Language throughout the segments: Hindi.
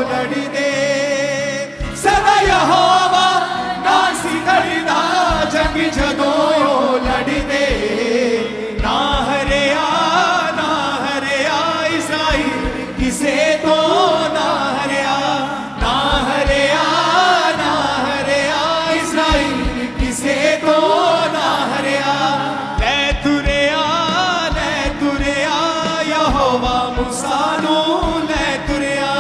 लड़ी दे सदा यहोवा नासी धड़दा जंग जदों लड़ी दे ना हरिया इज़राइल किसे तो ना हरिया इज़राइल किसे तो ना हरिया ले तुरिया यहोवा मूसा नू ले तुरिया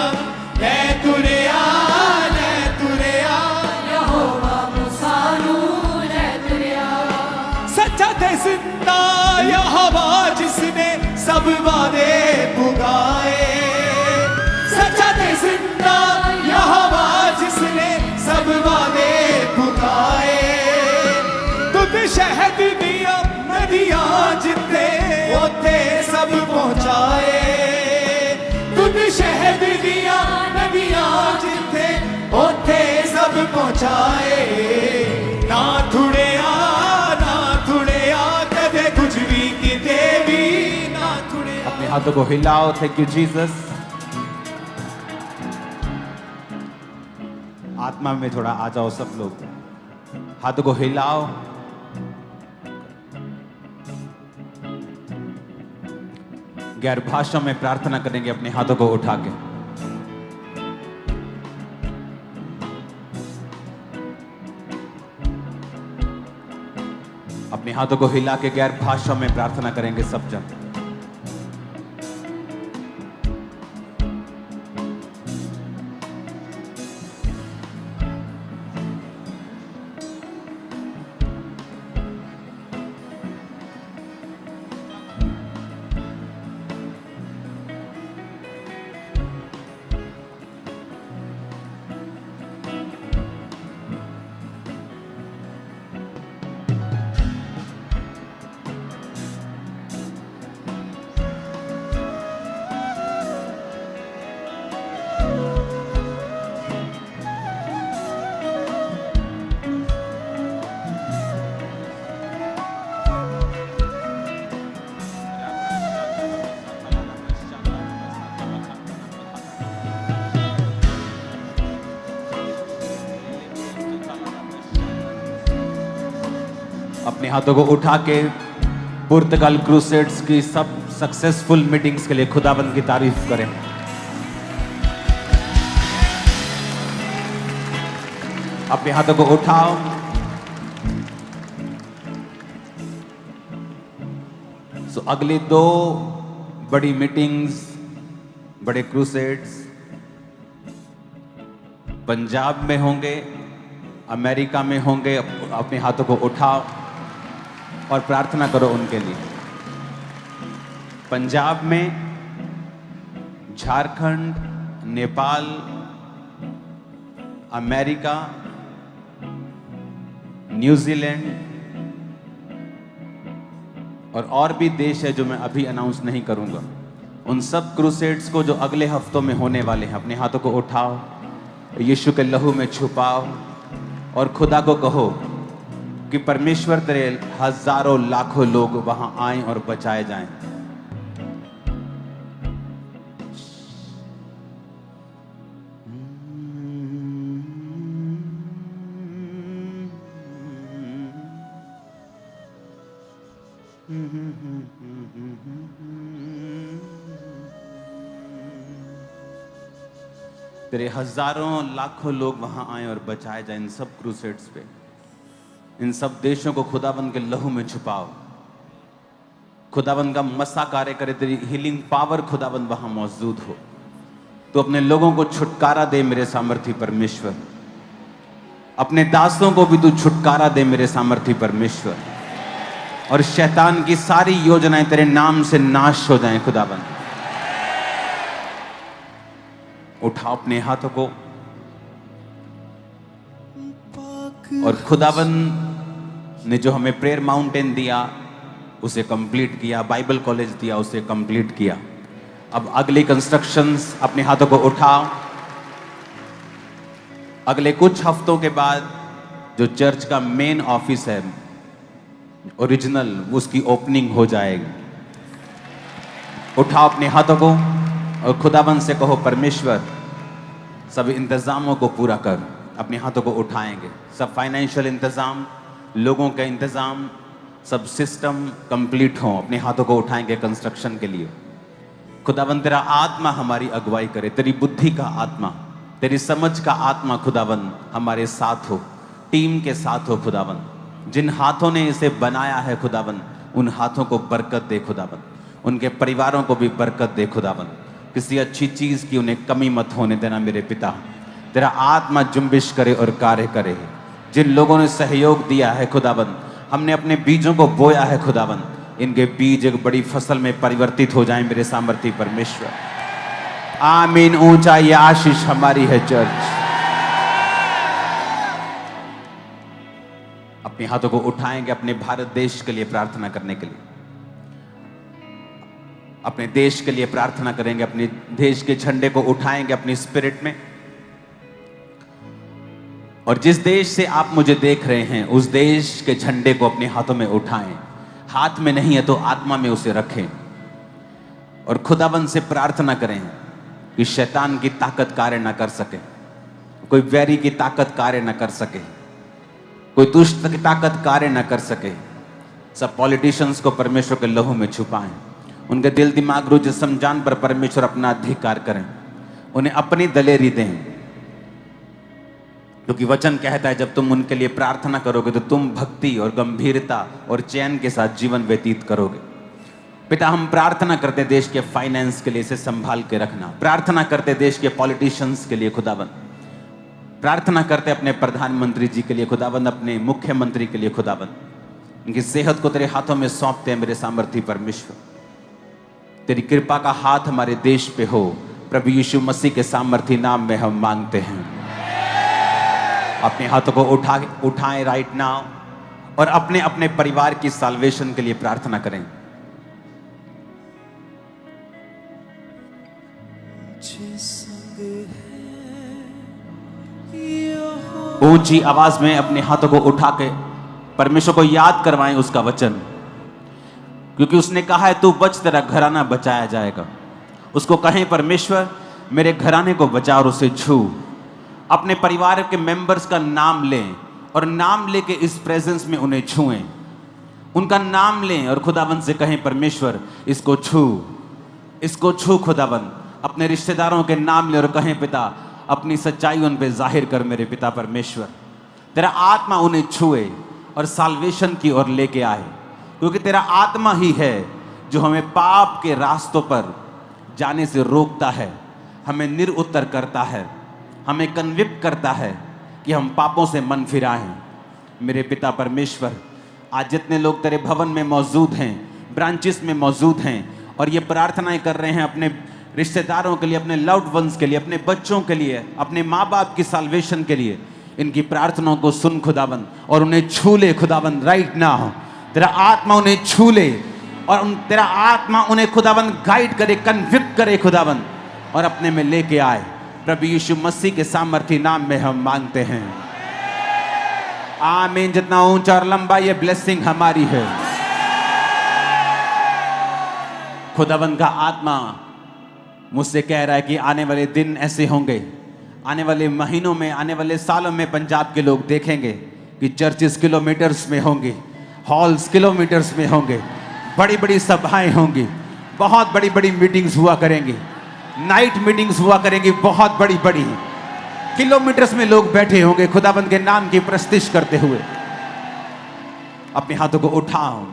यहोवा मूसा नू ले तुरिया सच्चा ते जिंदा यहोवा जिसने सब वादे पुगाए सच्चा ते जिंदा यहोवा जिसने सब वादे पुगाए तुद शहद दिया नदियां जिते ओते सब पहुंचाए तुद शहद दिया नदियां जिते ओते सब पहुंचाए ना थुड़िया कदे कुछ भी किते भी ना थुड़िया। अपने हाथों को हिलाओ। Thank you Jesus. आत्मा में थोड़ा आ जाओ सब लोग, हाथों को हिलाओ। गैर भाषा में प्रार्थना करेंगे अपने हाथों को उठा के। अपने हाथों को हिला के गैर भाषा में प्रार्थना करेंगे सब जन। अपने हाथों को उठा के पुर्तगाल क्रूसेड्स की सब सक्सेसफुल मीटिंग्स के लिए खुदाबंद की तारीफ करें। अपने हाथों को उठाओ। अगली 2 बड़ी मीटिंग्स, बड़े क्रूसेड्स पंजाब में होंगे, अमेरिका में होंगे। अपने हाथों को उठाओ और प्रार्थना करो उनके लिए। पंजाब में, झारखंड, नेपाल, अमेरिका, न्यूजीलैंड और भी देश है जो मैं अभी अनाउंस नहीं करूंगा। उन सब क्रूसेड्स को जो अगले हफ्तों में होने वाले हैं, अपने हाथों को उठाओ, यीशु के लहू में छुपाओ और खुदा को कहो कि परमेश्वर तेरे हजारों लाखों लोग वहां आए और बचाए जाएं। तेरे हजारों लाखों लोग वहां आए और बचाए जाए। इन सब क्रूसेड्स पे, इन सब देशों को खुदाबंद के लहू में छुपाओ। खुदाबंद का मसा कार्य करे, तेरी हीलिंग पावर खुदाबंद वहां मौजूद हो। तो अपने लोगों को छुटकारा दे मेरे सामर्थी परमेश्वर। अपने दासों को भी तू छुटकारा दे मेरे सामर्थी परमेश्वर। और शैतान की सारी योजनाएं तेरे नाम से नाश हो जाएं खुदाबंद। उठाओ अपने हाथों को और खुदाबंद ने जो हमें प्रेयर माउंटेन दिया उसे कंप्लीट किया, बाइबल कॉलेज दिया उसे कंप्लीट किया। अब अगली कंस्ट्रक्शंस अपने हाथों को उठाओ। अगले कुछ हफ्तों के बाद जो चर्च का मेन ऑफिस है ओरिजिनल, उसकी ओपनिंग हो जाएगी। उठाओ अपने हाथों को और खुदाबंद से कहो, परमेश्वर सब इंतज़ामों को पूरा कर। अपने हाथों को उठाएंगे, सब फाइनेंशियल इंतज़ाम, लोगों के इंतज़ाम, सब सिस्टम कंप्लीट हों। अपने हाथों को उठाएंगे कंस्ट्रक्शन के लिए। खुदावन तेरा आत्मा हमारी अगुवाई करे, तेरी बुद्धि का आत्मा, तेरी समझ का आत्मा खुदावन हमारे साथ हो, टीम के साथ हो खुदावन। जिन हाथों ने इसे बनाया है खुदावन, उन हाथों को बरकत दे खुदावन, उनके परिवारों को भी बरकत दे खुदावन। किसी अच्छी चीज़ की उन्हें कमी मत होने देना मेरे पिता। तेरा आत्मा जुम्बिश करे और कार्य करे। जिन लोगों ने सहयोग दिया है खुदावन, हमने अपने बीजों को बोया है खुदावन, इनके बीज एक बड़ी फसल में परिवर्तित हो जाएं मेरे सामर्थी परमेश्वर। आमीन। ऊंचा ये आशीष हमारी है चर्च। अपने हाथों को उठाएंगे अपने भारत देश के लिए प्रार्थना करने के लिए। अपने देश के लिए प्रार्थना करेंगे, अपने देश के झंडे को उठाएंगे अपनी स्पिरिट में। और जिस देश से आप मुझे देख रहे हैं, उस देश के झंडे को अपने हाथों में उठाएं। हाथ में नहीं है तो आत्मा में उसे रखें और खुदाबंद से प्रार्थना करें कि शैतान की ताकत कार्य ना कर सके, कोई वैरी की ताकत कार्य ना कर सके, कोई दुष्ट की ताकत कार्य ना कर सके। सब पॉलिटिशियंस को परमेश्वर के लहू में छुपाएं, उनके दिल दिमाग रूह जिस्म जान पर परमेश्वर अपना अधिकार करें, उन्हें अपनी दलेरी दें। क्योंकि वचन कहता है जब तुम उनके लिए प्रार्थना करोगे तो तुम भक्ति और गंभीरता और चैन के साथ जीवन व्यतीत करोगे। पिता, हम प्रार्थना करते देश के फाइनेंस के लिए, इसे संभाल के रखना। प्रार्थना करते देश के पॉलिटिशियंस के लिए खुदाबंद, प्रार्थना करते अपने प्रधानमंत्री जी के लिए खुदाबंद, अपने मुख्यमंत्री के लिए खुदाबंद। उनकी सेहत को तेरे हाथों में सौंपते हैं मेरे सामर्थी परमेश्वर। तेरी कृपा का हाथ हमारे देश पे हो, प्रभु यीशु मसीह के सामर्थी नाम में हम मांगते हैं। अपने हाथों को उठाएं राइट नाउ और अपने अपने परिवार की साल्वेशन के लिए प्रार्थना करें। ऊंची आवाज में अपने हाथों को उठा के परमेश्वर को याद करवाएं उसका वचन, क्योंकि उसने कहा है तू बच, तेरा घराना बचाया जाएगा। उसको कहें परमेश्वर मेरे घराने को बचा और उसे छू। अपने परिवार के मेंबर्स का नाम लें और नाम लेके इस प्रेजेंस में उन्हें छुएं, उनका नाम लें और खुदावंद से कहें परमेश्वर इसको छू, इसको छू खुदावंद। अपने रिश्तेदारों के नाम ले और कहें पिता अपनी सच्चाई उन पे जाहिर कर मेरे पिता परमेश्वर। तेरा आत्मा उन्हें छुए और साल्वेशन की ओर लेके आए, क्योंकि तेरा आत्मा ही है जो हमें पाप के रास्तों पर जाने से रोकता है, हमें निरुत्तर करता है, हमें कन्विक्ट करता है कि हम पापों से मन फिराएं। मेरे पिता परमेश्वर, आज जितने लोग तेरे भवन में मौजूद हैं, ब्रांचेस में मौजूद हैं और ये प्रार्थनाएं कर रहे हैं अपने रिश्तेदारों के लिए, अपने लव्ड वंस के लिए, अपने बच्चों के लिए, अपने माँ बाप की साल्वेशन के लिए, इनकी प्रार्थनाओं को सुन खुदाबंद और उन्हें छू ले खुदाबंद राइट नाउ। तेरा आत्मा उन्हें छू ले और तेरा आत्मा उन्हें खुदाबंद गाइड करे, कन्विक्ट करे खुदाबंद और अपने में लेके आए। प्रभु यीशु मसीह के सामर्थी नाम में हम मांगते हैं, आमीन। जितना ऊंचा और लंबा ये ब्लेसिंग हमारी है। खुदाबंद का आत्मा मुझसे कह रहा है कि आने वाले दिन ऐसे होंगे, आने वाले महीनों में, आने वाले सालों में पंजाब के लोग देखेंगे कि चर्चेस किलोमीटर्स में होंगे, हॉल्स किलोमीटर्स में होंगे, बड़ी बड़ी सभाएं होंगी, बहुत बड़ी बड़ी मीटिंग्स हुआ करेंगी, नाइट मीटिंग्स हुआ करेंगी, बहुत बड़ी बड़ी किलोमीटर्स में लोग बैठे होंगे खुदाबंद के नाम की प्रस्तिश करते हुए। अपने हाथों को उठाओ,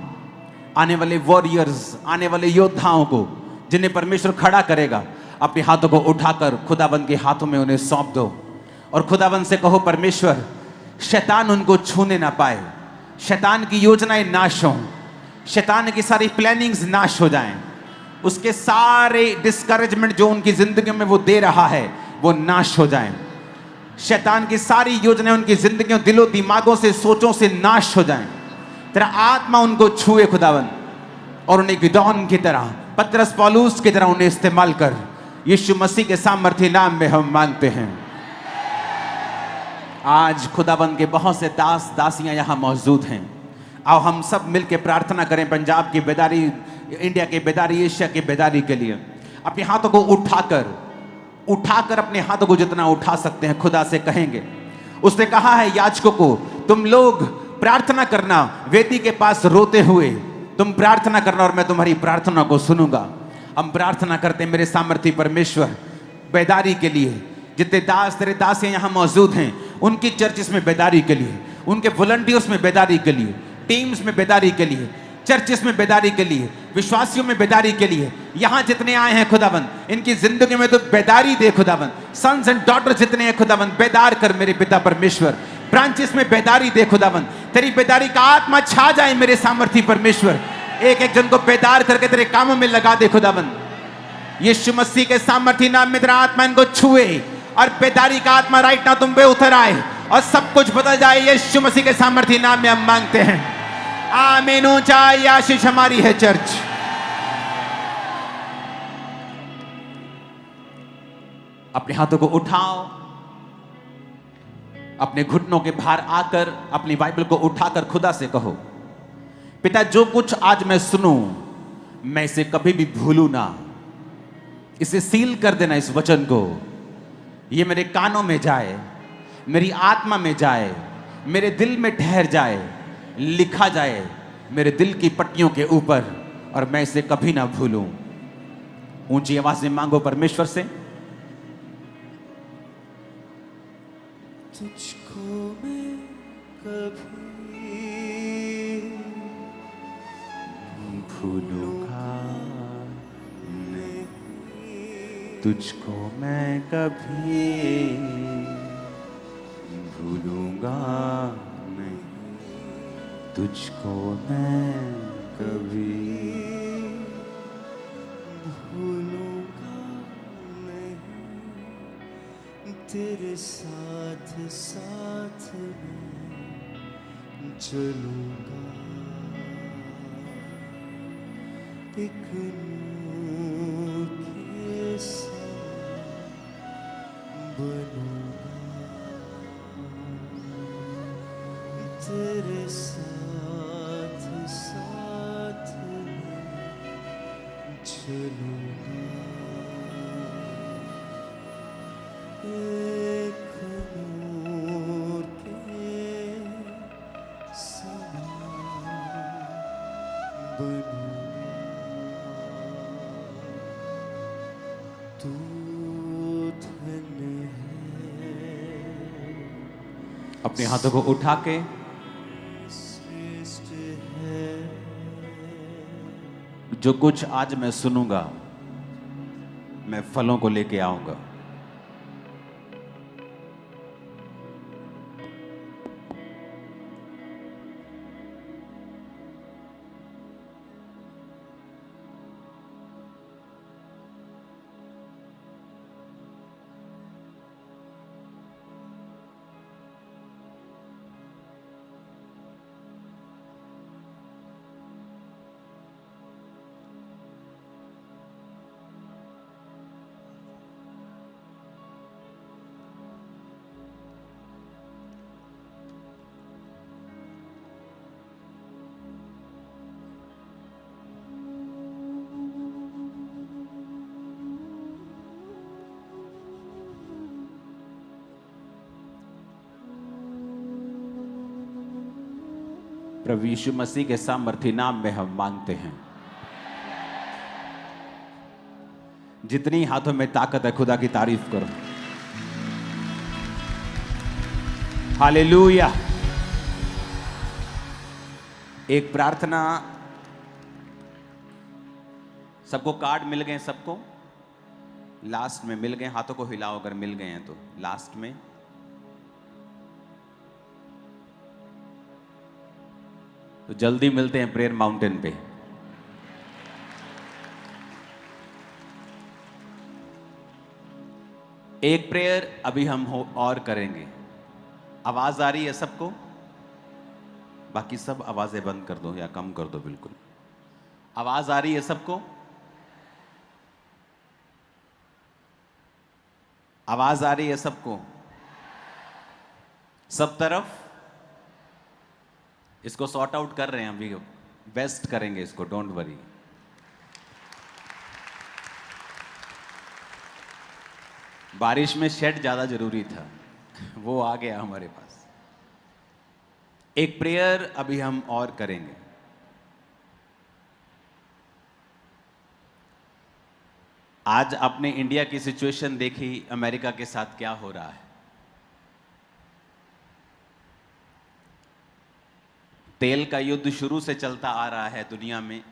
आने वाले वॉरियर्स, आने वाले योद्धाओं को जिन्हें परमेश्वर खड़ा करेगा, अपने हाथों को उठाकर खुदाबंद के हाथों में उन्हें सौंप दो और खुदाबंद से कहो परमेश्वर शैतान उनको छूने ना पाए, शैतान की योजनाएं नाश हों, शैतान की सारी प्लानिंग्स नाश हो जाएं, उसके सारे डिस्करेजमेंट जो उनकी जिंदगी में वो दे रहा है वो नाश हो जाएं, शैतान की सारी योजनाएं उनकी जिंदगियों, दिलों दिमागों से, सोचों से नाश हो जाएं। तेरा आत्मा उनको छुए खुदाबंद और उन्हें गिदोन की तरह, पतरस पौलुस की तरह उन्हें इस्तेमाल कर। यीशु मसीह के सामर्थी नाम में हम मांगते हैं। आज खुदाबंद के बहुत से दास दासियां यहां मौजूद हैं। आओ हम सब मिलकर प्रार्थना करें पंजाब की बेदारी, इंडिया की बेदारी, एशिया की बेदारी के लिए। अपने हाथों को उठाकर उठाकर अपने हाथों को जितना उठा सकते हैं खुदा से कहेंगे। उसने कहा है याजकों को, तुम लोग प्रार्थना करना वेदी के पास रोते हुए, तुम प्रार्थना करना और मैं तुम्हारी प्रार्थना को सुनूंगा। हम प्रार्थना करते हैं मेरे सामर्थी परमेश्वर, बेदारी के लिए। जितने दास तेरे दास यहाँ मौजूद हैं, उनकी चर्चिस में बेदारी के लिए, उनके वॉलंटियर्स में बेदारी के लिए, टीम्स में बेदारी के लिए, चर्चिस में बेदारी के लिए, विश्वासियों में बेदारी के लिए, यहां जितने आए हैं खुदाबंद, इनकी जिंदगी में तो बेदारी दे खुदाबंद। सन्स एंड डॉटर्स जितने हैं खुदाबंद, बेदार कर मेरे पिता परमेश्वर। ब्रांचेस में बेदारी दे खुदाबंद, तेरी बेदारी का आत्मा छा जाए मेरे सामर्थी परमेश्वर। एक एक जन को बेदार करके तेरे कामों में लगा दे खुदाबंद। यीशु मसीह के सामर्थी नाम में तेरा आत्मा इनको छुए और बेदारी का आत्मा राइट ना तुम पे उतर आए और सब कुछ बदल जाए। यीशु मसीह के सामर्थी नाम में हम मांगते हैं, आमीन। ऊंचाई आशीष हमारी है चर्च। अपने हाथों को उठाओ, अपने घुटनों के भार आकर अपनी बाइबल को उठाकर खुदा से कहो, पिता जो कुछ आज मैं सुनूं मैं इसे कभी भी भूलू ना। इसे सील कर देना, इस वचन को। ये मेरे कानों में जाए, मेरी आत्मा में जाए, मेरे दिल में ठहर जाए, लिखा जाए मेरे दिल की पट्टियों के ऊपर, और मैं इसे कभी ना भूलूं। ऊंची आवाज में मांगो परमेश्वर से, तुझको मैं कभी भूलूंगा नहीं, तुझको मैं कभी भूलूंगा नहीं, तुझको मैं कभी भूलूंगा नहीं, तेरे साथ साथ मैं चलूंगा। एक नूर के समान बनूंगा, तेरे साथ साथ मैं चलूंगा। एक नूर के समान बनूंगा, तू धन्य है, अपने हाथों को उठा के श्रेष्ठ है। जो कुछ आज मैं सुनूंगा मैं फलों को लेके आऊंगा। प्रभु यीशु मसीह के सामर्थी नाम में हम मांगते हैं। जितनी हाथों में ताकत है खुदा की तारीफ करो। हालेलुया। एक प्रार्थना, सबको कार्ड मिल गए? सबको लास्ट में मिल गए? हाथों को हिलाओ अगर मिल गए हैं तो। लास्ट में तो जल्दी मिलते हैं प्रेयर माउंटेन पे। एक प्रेयर अभी हम और करेंगे। आवाज आ रही है सबको? बाकी सब आवाजें बंद कर दो या कम कर दो बिल्कुल। आवाज आ रही है सबको? आवाज आ रही है सबको? सब तरफ? इसको सॉर्ट आउट कर रहे हैं अभी, बेस्ट करेंगे इसको, डोंट वरी। बारिश में शेड ज्यादा जरूरी था, वो आ गया हमारे पास। एक प्रेयर अभी हम और करेंगे। आज आपने इंडिया की सिचुएशन देखी, अमेरिका के साथ क्या हो रहा है। तेल का युद्ध शुरू से चलता आ रहा है दुनिया में,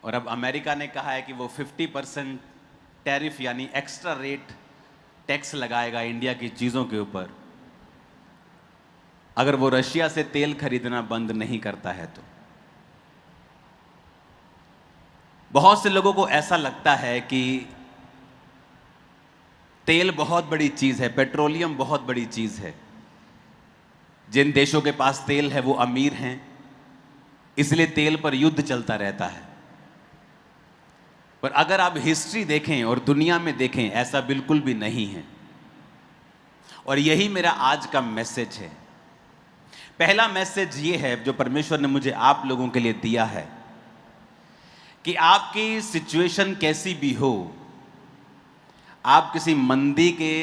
और अब अमेरिका ने कहा है कि वो 50% टैरिफ यानी एक्स्ट्रा रेट टैक्स लगाएगा इंडिया की चीजों के ऊपर, अगर वो रशिया से तेल खरीदना बंद नहीं करता है तो। बहुत से लोगों को ऐसा लगता है कि तेल बहुत बड़ी चीज है, पेट्रोलियम बहुत बड़ी चीज है, जिन देशों के पास तेल है वो अमीर हैं, इसलिए तेल पर युद्ध चलता रहता है। पर अगर आप हिस्ट्री देखें और दुनिया में देखें, ऐसा बिल्कुल भी नहीं है। और यही मेरा आज का मैसेज है। पहला मैसेज ये है जो परमेश्वर ने मुझे आप लोगों के लिए दिया है कि आपकी सिचुएशन कैसी भी हो, आप किसी मंदी के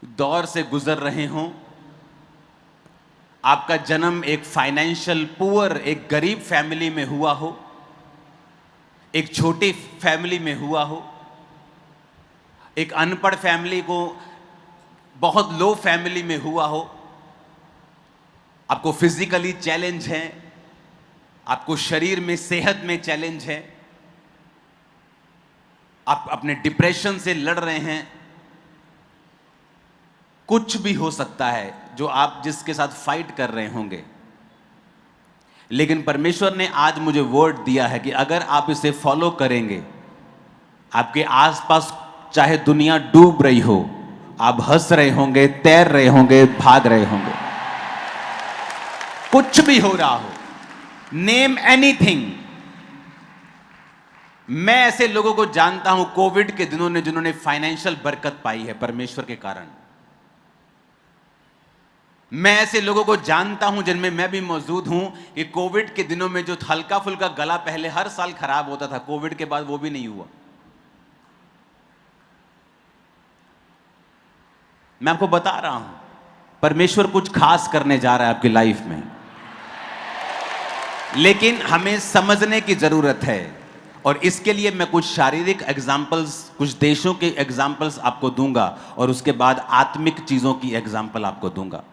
दौर से गुजर रहे हों, आपका जन्म एक फाइनेंशियल पुअर, एक गरीब फैमिली में हुआ हो, एक छोटी फैमिली में हुआ हो, एक अनपढ़ फैमिली को बहुत लो फैमिली में हुआ हो, आपको फिजिकली चैलेंज है, आपको शरीर में सेहत में चैलेंज है, आप अपने डिप्रेशन से लड़ रहे हैं, कुछ भी हो सकता है जो आप जिसके साथ फाइट कर रहे होंगे। लेकिन परमेश्वर ने आज मुझे वर्ड दिया है कि अगर आप इसे फॉलो करेंगे, आपके आसपास चाहे दुनिया डूब रही हो, आप हंस रहे होंगे, तैर रहे होंगे, भाग रहे होंगे, कुछ भी हो रहा हो, नेम एनीथिंग। मैं ऐसे लोगों को जानता हूं कोविड के दिनों में जिन्होंने फाइनेंशियल बरकत पाई है परमेश्वर के कारण। मैं ऐसे लोगों को जानता हूं जिनमें मैं भी मौजूद हूं कि कोविड के दिनों में जो हल्का फुल्का गला पहले हर साल खराब होता था, कोविड के बाद वो भी नहीं हुआ। मैं आपको बता रहा हूं, परमेश्वर कुछ खास करने जा रहा है आपकी लाइफ में, लेकिन हमें समझने की जरूरत है। और इसके लिए मैं कुछ शारीरिक एग्जाम्पल्स, कुछ देशों के एग्जाम्पल्स आपको दूंगा, और उसके बाद आत्मिक चीजों की एग्जाम्पल आपको दूंगा,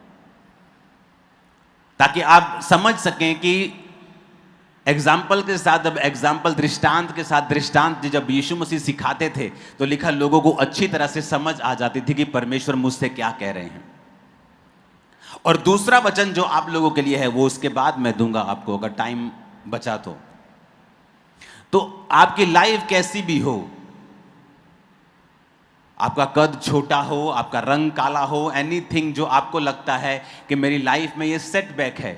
ताकि आप समझ सकें कि एग्जाम्पल के साथ, जब एग्जाम्पल दृष्टांत के साथ, दृष्टांत जब यीशु मसीह सिखाते थे तो लिखा लोगों को अच्छी तरह से समझ आ जाती थी कि परमेश्वर मुझसे क्या कह रहे हैं। और दूसरा वचन जो आप लोगों के लिए है वो उसके बाद मैं दूंगा आपको, अगर टाइम बचा तो आपकी लाइफ कैसी भी हो, आपका कद छोटा हो, आपका रंग काला हो, एनीथिंग जो आपको लगता है कि मेरी लाइफ में ये सेटबैक है,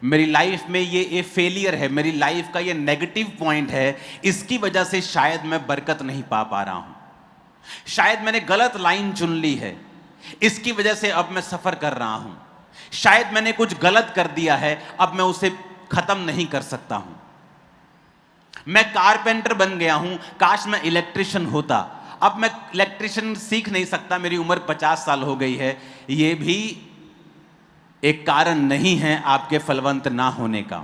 मेरी लाइफ में ये फेलियर है, मेरी लाइफ का ये नेगेटिव पॉइंट है, इसकी वजह से शायद मैं बरकत नहीं पा रहा हूं, शायद मैंने गलत लाइन चुन ली है, इसकी वजह से अब मैं सफर कर रहा हूं, शायद मैंने कुछ गलत कर दिया है, अब मैं उसे खत्म नहीं कर सकता हूं, मैं कारपेंटर बन गया हूं, काश मैं इलेक्ट्रिशियन होता, अब मैं इलेक्ट्रिशियन सीख नहीं सकता, मेरी उम्र 50 साल हो गई है। यह भी एक कारण नहीं है आपके फलवंत ना होने का।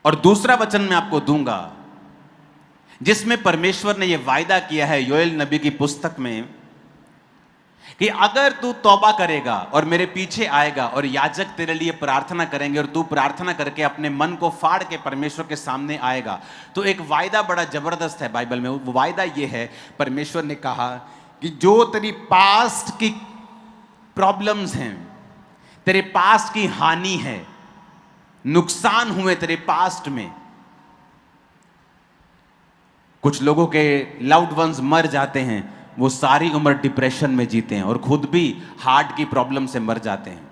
और दूसरा वचन मैं आपको दूंगा जिसमें परमेश्वर ने यह वायदा किया है योएल नबी की पुस्तक में कि अगर तू तौबा करेगा और मेरे पीछे आएगा और याजक तेरे लिए प्रार्थना करेंगे और तू प्रार्थना करके अपने मन को फाड़ के परमेश्वर के सामने आएगा, तो एक वायदा बड़ा जबरदस्त है बाइबल में। वो वायदा ये है, परमेश्वर ने कहा कि जो तेरी पास्ट की प्रॉब्लम्स हैं, तेरे पास्ट की हानि है, नुकसान हुए तेरे पास्ट में, कुछ लोगों के लव्ड वंस मर जाते हैं, वो सारी उम्र डिप्रेशन में जीते हैं और खुद भी हार्ट की प्रॉब्लम से मर जाते हैं,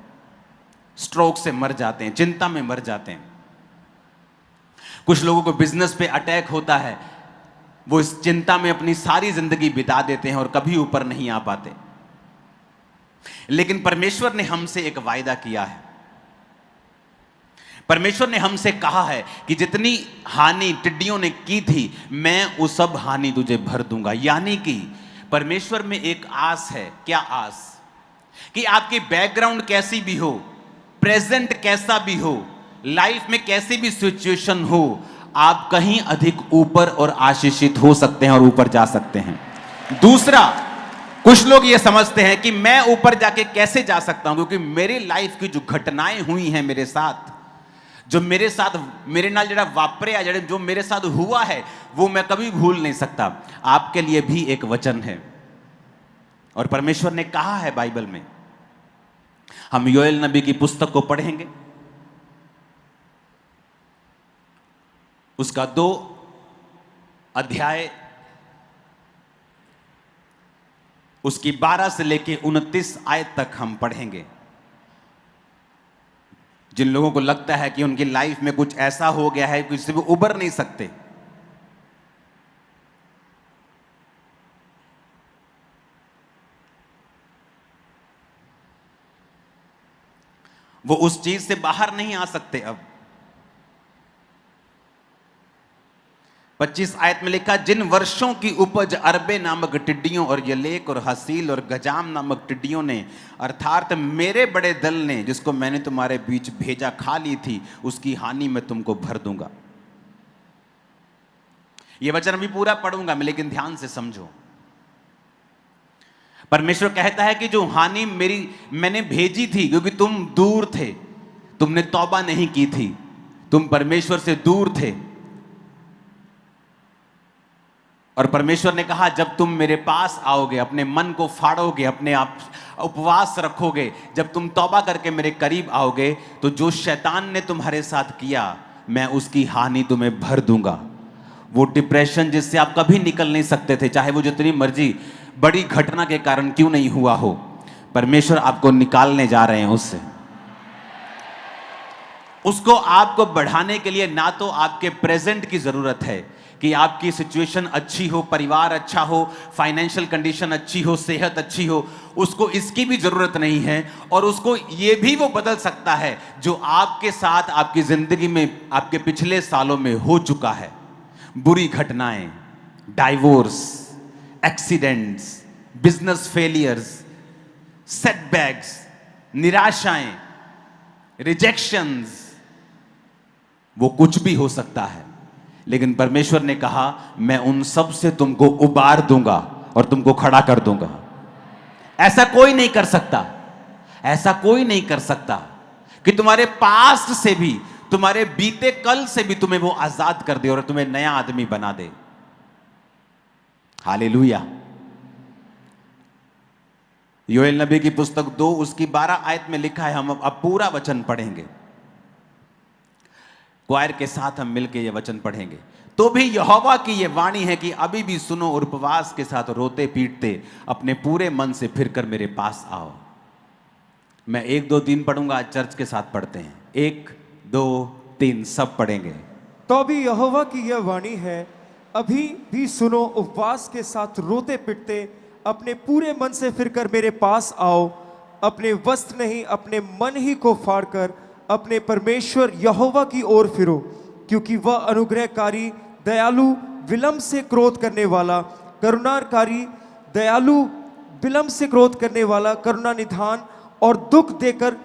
स्ट्रोक से मर जाते हैं, चिंता में मर जाते हैं। कुछ लोगों को बिजनेस पे अटैक होता है, वो इस चिंता में अपनी सारी जिंदगी बिता देते हैं और कभी ऊपर नहीं आ पाते। लेकिन परमेश्वर ने हमसे एक वायदा किया है, परमेश्वर ने हमसे कहा है कि जितनी हानि टिड्डियों ने की थी, मैं वो सब हानि तुझे भर दूंगा। यानी कि परमेश्वर में एक आस है। क्या आस? कि आपकी बैकग्राउंड कैसी भी हो, प्रेजेंट कैसा भी हो, लाइफ में कैसी भी सिचुएशन हो, आप कहीं अधिक ऊपर और आशीषित हो सकते हैं और ऊपर जा सकते हैं। दूसरा, कुछ लोग ये समझते हैं कि मैं ऊपर जाके कैसे जा सकता हूं, क्योंकि मेरी लाइफ की जो घटनाएं हुई हैं मेरे साथ, जो मेरे साथ मेरे नाल जड़ा वापरिया, जो मेरे साथ हुआ है, वो मैं कभी भूल नहीं सकता। आपके लिए भी एक वचन है और परमेश्वर ने कहा है बाइबल में। हम योएल नबी की पुस्तक को पढ़ेंगे, उसका 2 अध्याय, उसकी 12 से लेके 29 आयत तक हम पढ़ेंगे। जिन लोगों को लगता है कि उनकी लाइफ में कुछ ऐसा हो गया है कि उससे वो उबर नहीं सकते, वो उस चीज से बाहर नहीं आ सकते। अब 25 आयत में लिखा, जिन वर्षों की उपज अरबे नामक टिड्डियों और यलेक और हसील और गजाम नामक टिड्डियों ने, अर्थात मेरे बड़े दल ने, जिसको मैंने तुम्हारे बीच भेजा, खा ली थी, उसकी हानि मैं तुमको भर दूंगा। यह वचन अभी पूरा पढ़ूंगा मैं, लेकिन ध्यान से समझो। परमेश्वर कहता है कि जो हानि मैंने भेजी थी, क्योंकि तुम दूर थे, तुमने तौबा नहीं की थी, तुम परमेश्वर से दूर थे, और परमेश्वर ने कहा जब तुम मेरे पास आओगे, अपने मन को फाड़ोगे, अपने आप उपवास रखोगे, जब तुम तौबा करके मेरे करीब आओगे, तो जो शैतान ने तुम्हारे साथ किया, मैं उसकी हानि तुम्हें भर दूंगा। वो डिप्रेशन जिससे आप कभी निकल नहीं सकते थे, चाहे वो जितनी मर्जी बड़ी घटना के कारण क्यों नहीं हुआ हो, परमेश्वर आपको निकालने जा रहे हैं उससे। उसको आपको बढ़ाने के लिए ना तो आपके प्रेजेंट की जरूरत है कि आपकी सिचुएशन अच्छी हो, परिवार अच्छा हो, फाइनेंशियल कंडीशन अच्छी हो, सेहत अच्छी हो, उसको इसकी भी जरूरत नहीं है। और उसको ये भी वो बदल सकता है जो आपके साथ आपकी जिंदगी में आपके पिछले सालों में हो चुका है। बुरी घटनाएं, divorce, accidents, business failures, setbacks, निराशाएं, रिजेक्शंस, वो कुछ भी हो सकता है। लेकिन परमेश्वर ने कहा मैं उन सब से तुमको उबार दूंगा और तुमको खड़ा कर दूंगा। ऐसा कोई नहीं कर सकता, ऐसा कोई नहीं कर सकता कि तुम्हारे पास्ट से भी, तुम्हारे बीते कल से भी तुम्हें वो आजाद कर दे और तुम्हें नया आदमी बना दे। हालेलुया। योएल नबी की पुस्तक 2 उसकी 12 आयत में लिखा है। हम अब पूरा वचन पढ़ेंगे, क्वायर के साथ हम मिलकर यह वचन पढ़ेंगे। तो भी यहोवा की यह वाणी है कि अभी भी सुनो और उपवास के साथ रोते पीटते अपने पूरे मन से फिरकर मेरे पास आओ। मैं 1 2 3 पढ़ूंगा, आज चर्च के साथ पढ़ते हैं। 1 2 3 सब पढ़ेंगे। तो भी यहोवा की यह वाणी है, अभी भी सुनो, उपवास के साथ रोते पिटते अपने पूरे मन से फिरकर मेरे पास आओ। अपने वस्त्र नहीं, अपने मन ही को फाड़कर अपने परमेश्वर यहोवा की ओर फिरो, क्योंकि वह अनुग्रहकारी, दयालु, विलंब से क्रोध करने वाला, करुणाकारी, दयालु, विलंब से क्रोध करने वाला, करुणा निधान और दुख देकर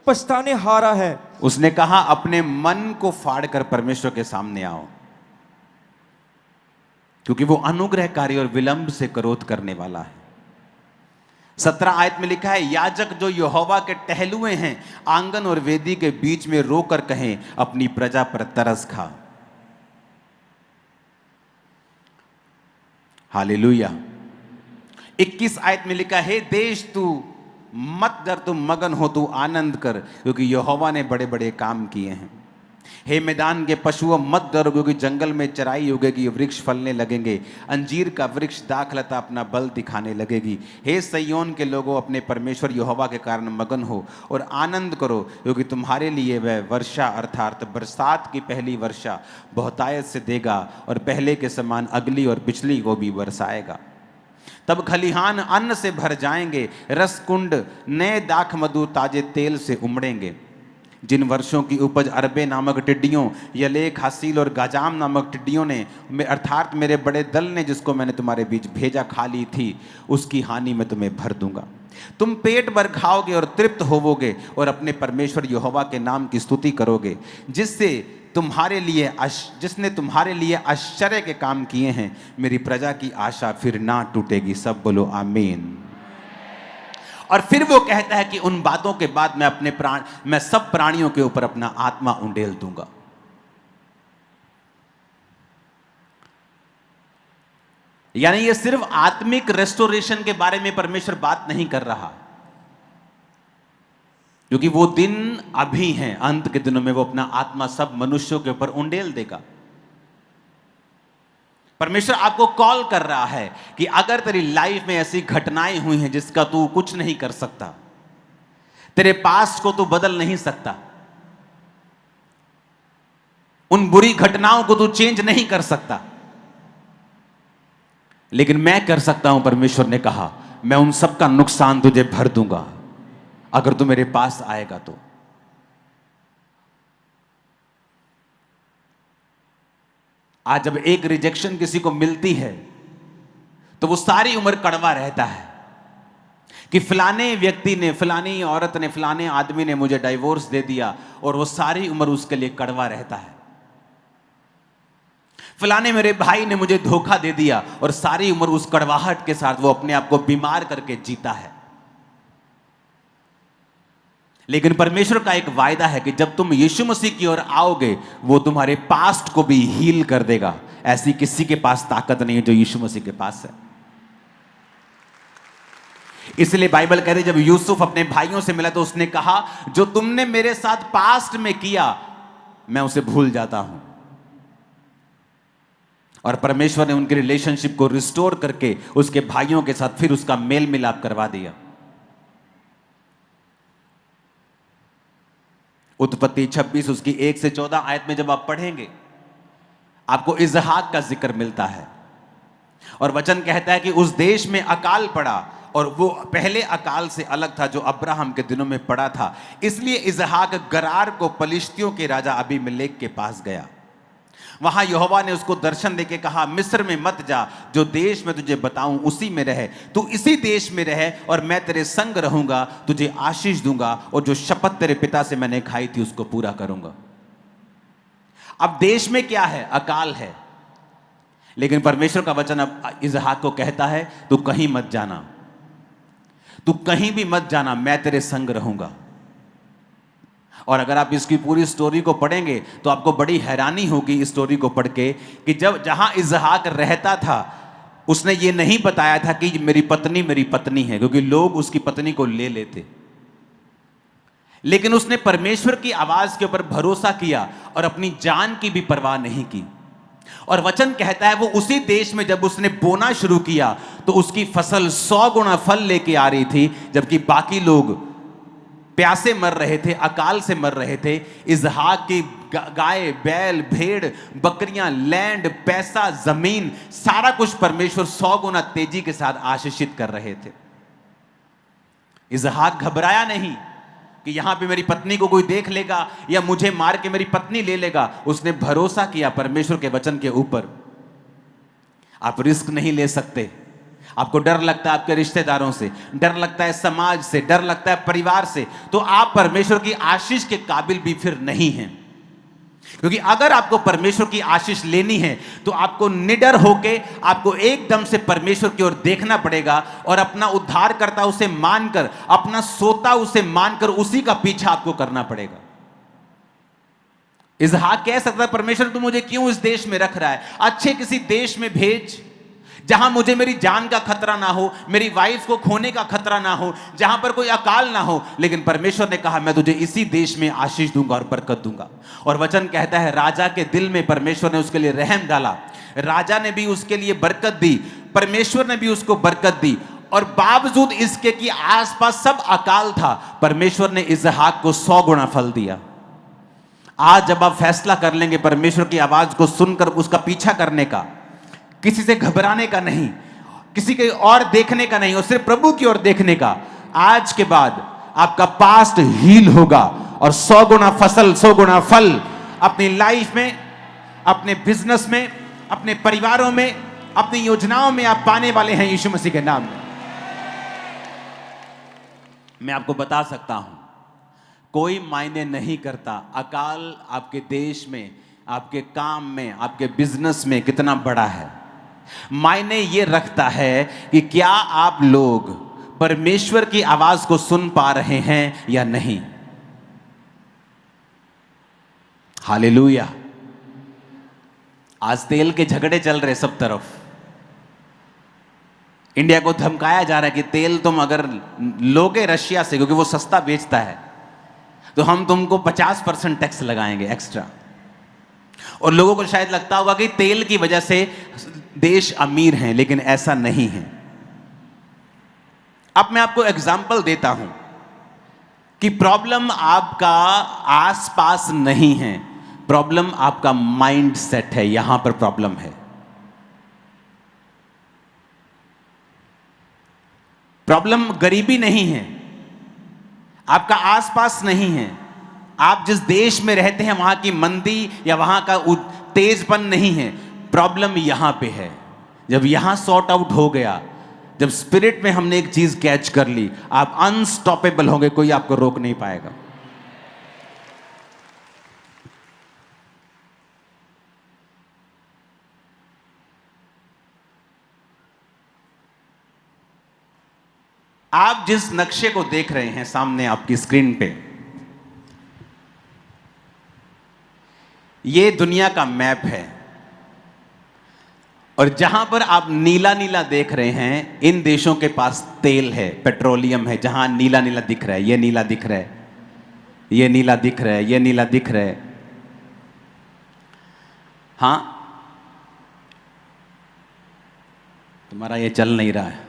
पछताने हारा है। उसने कहा अपने मन को फाड़कर परमेश्वर के सामने आओ, क्योंकि वो अनुग्रहकारी और विलंब से क्रोध करने वाला है। 17 आयत में लिखा है, याजक जो यहोवा के टहलुए हैं आंगन और वेदी के बीच में रोकर कहें, अपनी प्रजा पर तरस खा। हालेलुया। 21 आयत में लिखा है, देश तू मत डर, तू मगन हो, तू आनंद कर, क्योंकि यहोवा ने बड़े बड़े काम किए हैं। हे मैदान के पशुओं मत डरो, क्योंकि जंगल में चराई होगी, वृक्ष फलने लगेंगे, अंजीर का वृक्ष दाखलता अपना बल दिखाने लगेगी। हे सैयोन के लोगों, अपने परमेश्वर यहोवा के कारण मगन हो और आनंद करो, क्योंकि तुम्हारे लिए वह वर्षा अर्थात बरसात की पहली वर्षा बहुतायत से देगा और पहले के समान अगली और पिछली को भी बरसाएगा। तब खलिहान अन्न से भर जाएंगे, रस कुंड नए दाख मधु ताजे तेल से उमड़ेंगे। जिन वर्षों की उपज अरबे नामक टिड्डियों, यलेख, हासिल और गाजाम नामक टिड्डियों ने अर्थात मेरे बड़े दल ने जिसको मैंने तुम्हारे बीच भेजा खा ली थी, उसकी हानि मैं तुम्हें भर दूंगा। तुम पेट भर खाओगे और तृप्त होवोगे और अपने परमेश्वर यहोवा के नाम की स्तुति करोगे, जिसने तुम्हारे लिए आश्चर्य के काम किए हैं। मेरी प्रजा की आशा फिर ना टूटेगी। सब बोलो आमीन। और फिर वो कहता है कि उन बातों के बाद मैं सब प्राणियों के ऊपर अपना आत्मा उंडेल दूंगा। यानी ये सिर्फ आत्मिक रेस्टोरेशन के बारे में परमेश्वर बात नहीं कर रहा, क्योंकि वो दिन अभी हैं। अंत के दिनों में वो अपना आत्मा सब मनुष्यों के ऊपर उंडेल देगा। परमेश्वर आपको कॉल कर रहा है कि अगर तेरी लाइफ में ऐसी घटनाएं हुई हैं जिसका तू कुछ नहीं कर सकता, तेरे पास्ट को तू बदल नहीं सकता, उन बुरी घटनाओं को तू चेंज नहीं कर सकता, लेकिन मैं कर सकता हूं। परमेश्वर ने कहा मैं उन सब का नुकसान तुझे भर दूंगा अगर तू मेरे पास आएगा तो। आज जब एक रिजेक्शन किसी को मिलती है तो वो सारी उम्र कड़वा रहता है कि फलाने व्यक्ति ने, फलानी औरत ने, फलाने आदमी ने मुझे डाइवोर्स दे दिया, और वो सारी उम्र उसके लिए कड़वा रहता है। फलाने मेरे भाई ने मुझे धोखा दे दिया, और सारी उम्र उस कड़वाहट के साथ वो अपने आप को बीमार करके जीता है। लेकिन परमेश्वर का एक वायदा है कि जब तुम यीशु मसीह की ओर आओगे वो तुम्हारे पास्ट को भी हील कर देगा। ऐसी किसी के पास ताकत नहीं है जो यीशु मसीह के पास है। इसलिए बाइबल कहती है जब यूसुफ अपने भाइयों से मिला तो उसने कहा जो तुमने मेरे साथ पास्ट में किया मैं उसे भूल जाता हूं। और परमेश्वर ने उनके रिलेशनशिप को रिस्टोर करके उसके भाइयों के साथ फिर उसका मेल मिलाप करवा दिया। उत्पत्ति 26 उसकी 1 से 14 आयत में जब आप पढ़ेंगे आपको इजहाक का जिक्र मिलता है, और वचन कहता है कि उस देश में अकाल पड़ा, और वो पहले अकाल से अलग था जो अब्राहम के दिनों में पड़ा था। इसलिए इजहाक गरार को पलिश्तियों के राजा अबीमेलेक के पास गया। वहां यहोवा ने उसको दर्शन देके कहा मिस्र में मत जा, जो देश में तुझे बताऊं उसी में रहे। तू इसी देश में रहे और मैं तेरे संग रहूंगा, तुझे आशीष दूंगा और जो शपथ तेरे पिता से मैंने खाई थी उसको पूरा करूंगा। अब देश में क्या है? अकाल है, लेकिन परमेश्वर का वचन अब इजहाक को कहता है तू कहीं मत जाना, तू कहीं भी मत जाना, मैं तेरे संग रहूंगा। और अगर आप इसकी पूरी स्टोरी को पढ़ेंगे तो आपको बड़ी हैरानी होगी इस स्टोरी को पढ़ के कि जहां इजहाक रहता था उसने ये नहीं बताया था कि मेरी पत्नी है, क्योंकि लोग उसकी पत्नी को ले लेते। लेकिन उसने परमेश्वर की आवाज के ऊपर भरोसा किया और अपनी जान की भी परवाह नहीं की। और वचन कहता है वो उसी देश में जब उसने बोना शुरू किया तो उसकी फसल 100 गुना फल लेके आ रही थी, जबकि बाकी लोग प्यासे मर रहे थे, अकाल से मर रहे थे। इजहाक की गाय, बैल, भेड़, बकरियां, लैंड, पैसा, जमीन, सारा कुछ परमेश्वर 100 गुना तेजी के साथ आशीषित कर रहे थे। इजहाक घबराया नहीं कि यहां पे मेरी पत्नी को कोई देख लेगा या मुझे मार के मेरी पत्नी ले लेगा। उसने भरोसा किया परमेश्वर के वचन के ऊपर। आप रिस्क नहीं ले सकते। आपको डर लगता है आपके रिश्तेदारों से, डर लगता है समाज से, डर लगता है परिवार से, तो आप परमेश्वर की आशीष के काबिल भी फिर नहीं हैं। क्योंकि अगर आपको परमेश्वर की आशीष लेनी है तो आपको निडर होके आपको एकदम से परमेश्वर की ओर देखना पड़ेगा और अपना उद्धारकर्ता उसे मानकर, अपना सोता उसे मानकर उसी का पीछा आपको करना पड़ेगा। इजहाक कह सकता है परमेश्वर तू मुझे क्यों इस देश में रख रहा है, अच्छे किसी देश में भेज जहां मुझे मेरी जान का खतरा ना हो, मेरी वाइफ को खोने का खतरा ना हो, जहां पर कोई अकाल ना हो। लेकिन परमेश्वर ने कहा मैं तुझे इसी देश में आशीष दूंगा और बरकत दूंगा। और वचन कहता है राजा के दिल में परमेश्वर ने उसके लिए रहम डाला, राजा ने भी उसके लिए बरकत दी, परमेश्वर ने भी उसको बरकत दी। और बावजूद इसके कि आसपास सब अकाल था, परमेश्वर ने इजहाक को 100 गुना फल दिया। आज जब आप फैसला कर लेंगे परमेश्वर की आवाज को सुनकर उसका पीछा करने का, किसी से घबराने का नहीं, किसी के और देखने का नहीं, और सिर्फ प्रभु की ओर देखने का, आज के बाद आपका पास्ट हील होगा और 100 गुना फसल, 100 गुना फल अपनी लाइफ में, अपने बिजनेस में, अपने परिवारों में, अपनी योजनाओं में आप पाने वाले हैं यीशु मसीह के नाम में। मैं आपको बता सकता हूं, कोई मायने नहीं करता अकाल आपके देश में, आपके काम में, आपके बिजनेस में कितना बड़ा है। मायने ये रखता है कि क्या आप लोग परमेश्वर की आवाज को सुन पा रहे हैं या नहीं। हालेलुया। आज तेल के झगड़े चल रहे सब तरफ। इंडिया को धमकाया जा रहा है कि तेल तुम अगर लोगे रशिया से, क्योंकि वो सस्ता बेचता है, तो हम तुमको 50% टैक्स लगाएंगे एक्स्ट्रा। और लोगों को शायद लगता होगा कि तेल की वजह से देश अमीर हैं, लेकिन ऐसा नहीं है। अब मैं आपको एग्जाम्पल देता हूं कि प्रॉब्लम आपका आसपास नहीं है, प्रॉब्लम आपका माइंड सेट है। यहां पर प्रॉब्लम है। प्रॉब्लम गरीबी नहीं है, आपका आसपास नहीं है। आप जिस देश में रहते हैं वहां की मंदी या वहां का तेजपन नहीं है, प्रॉब्लम यहां पे है। जब यहां सॉर्ट आउट हो गया, जब स्पिरिट में हमने एक चीज कैच कर ली, आप अनस्टॉपेबल होंगे, कोई आपको रोक नहीं पाएगा। आप जिस नक्शे को देख रहे हैं सामने आपकी स्क्रीन पे, ये दुनिया का मैप है। और जहां पर आप नीला नीला देख रहे हैं, इन देशों के पास तेल है, पेट्रोलियम है। जहां नीला नीला दिख रहा है, ये नीला दिख रहा है, ये नीला दिख रहा है, ये नीला दिख रहा है। हां, तुम्हारा ये चल नहीं रहा है,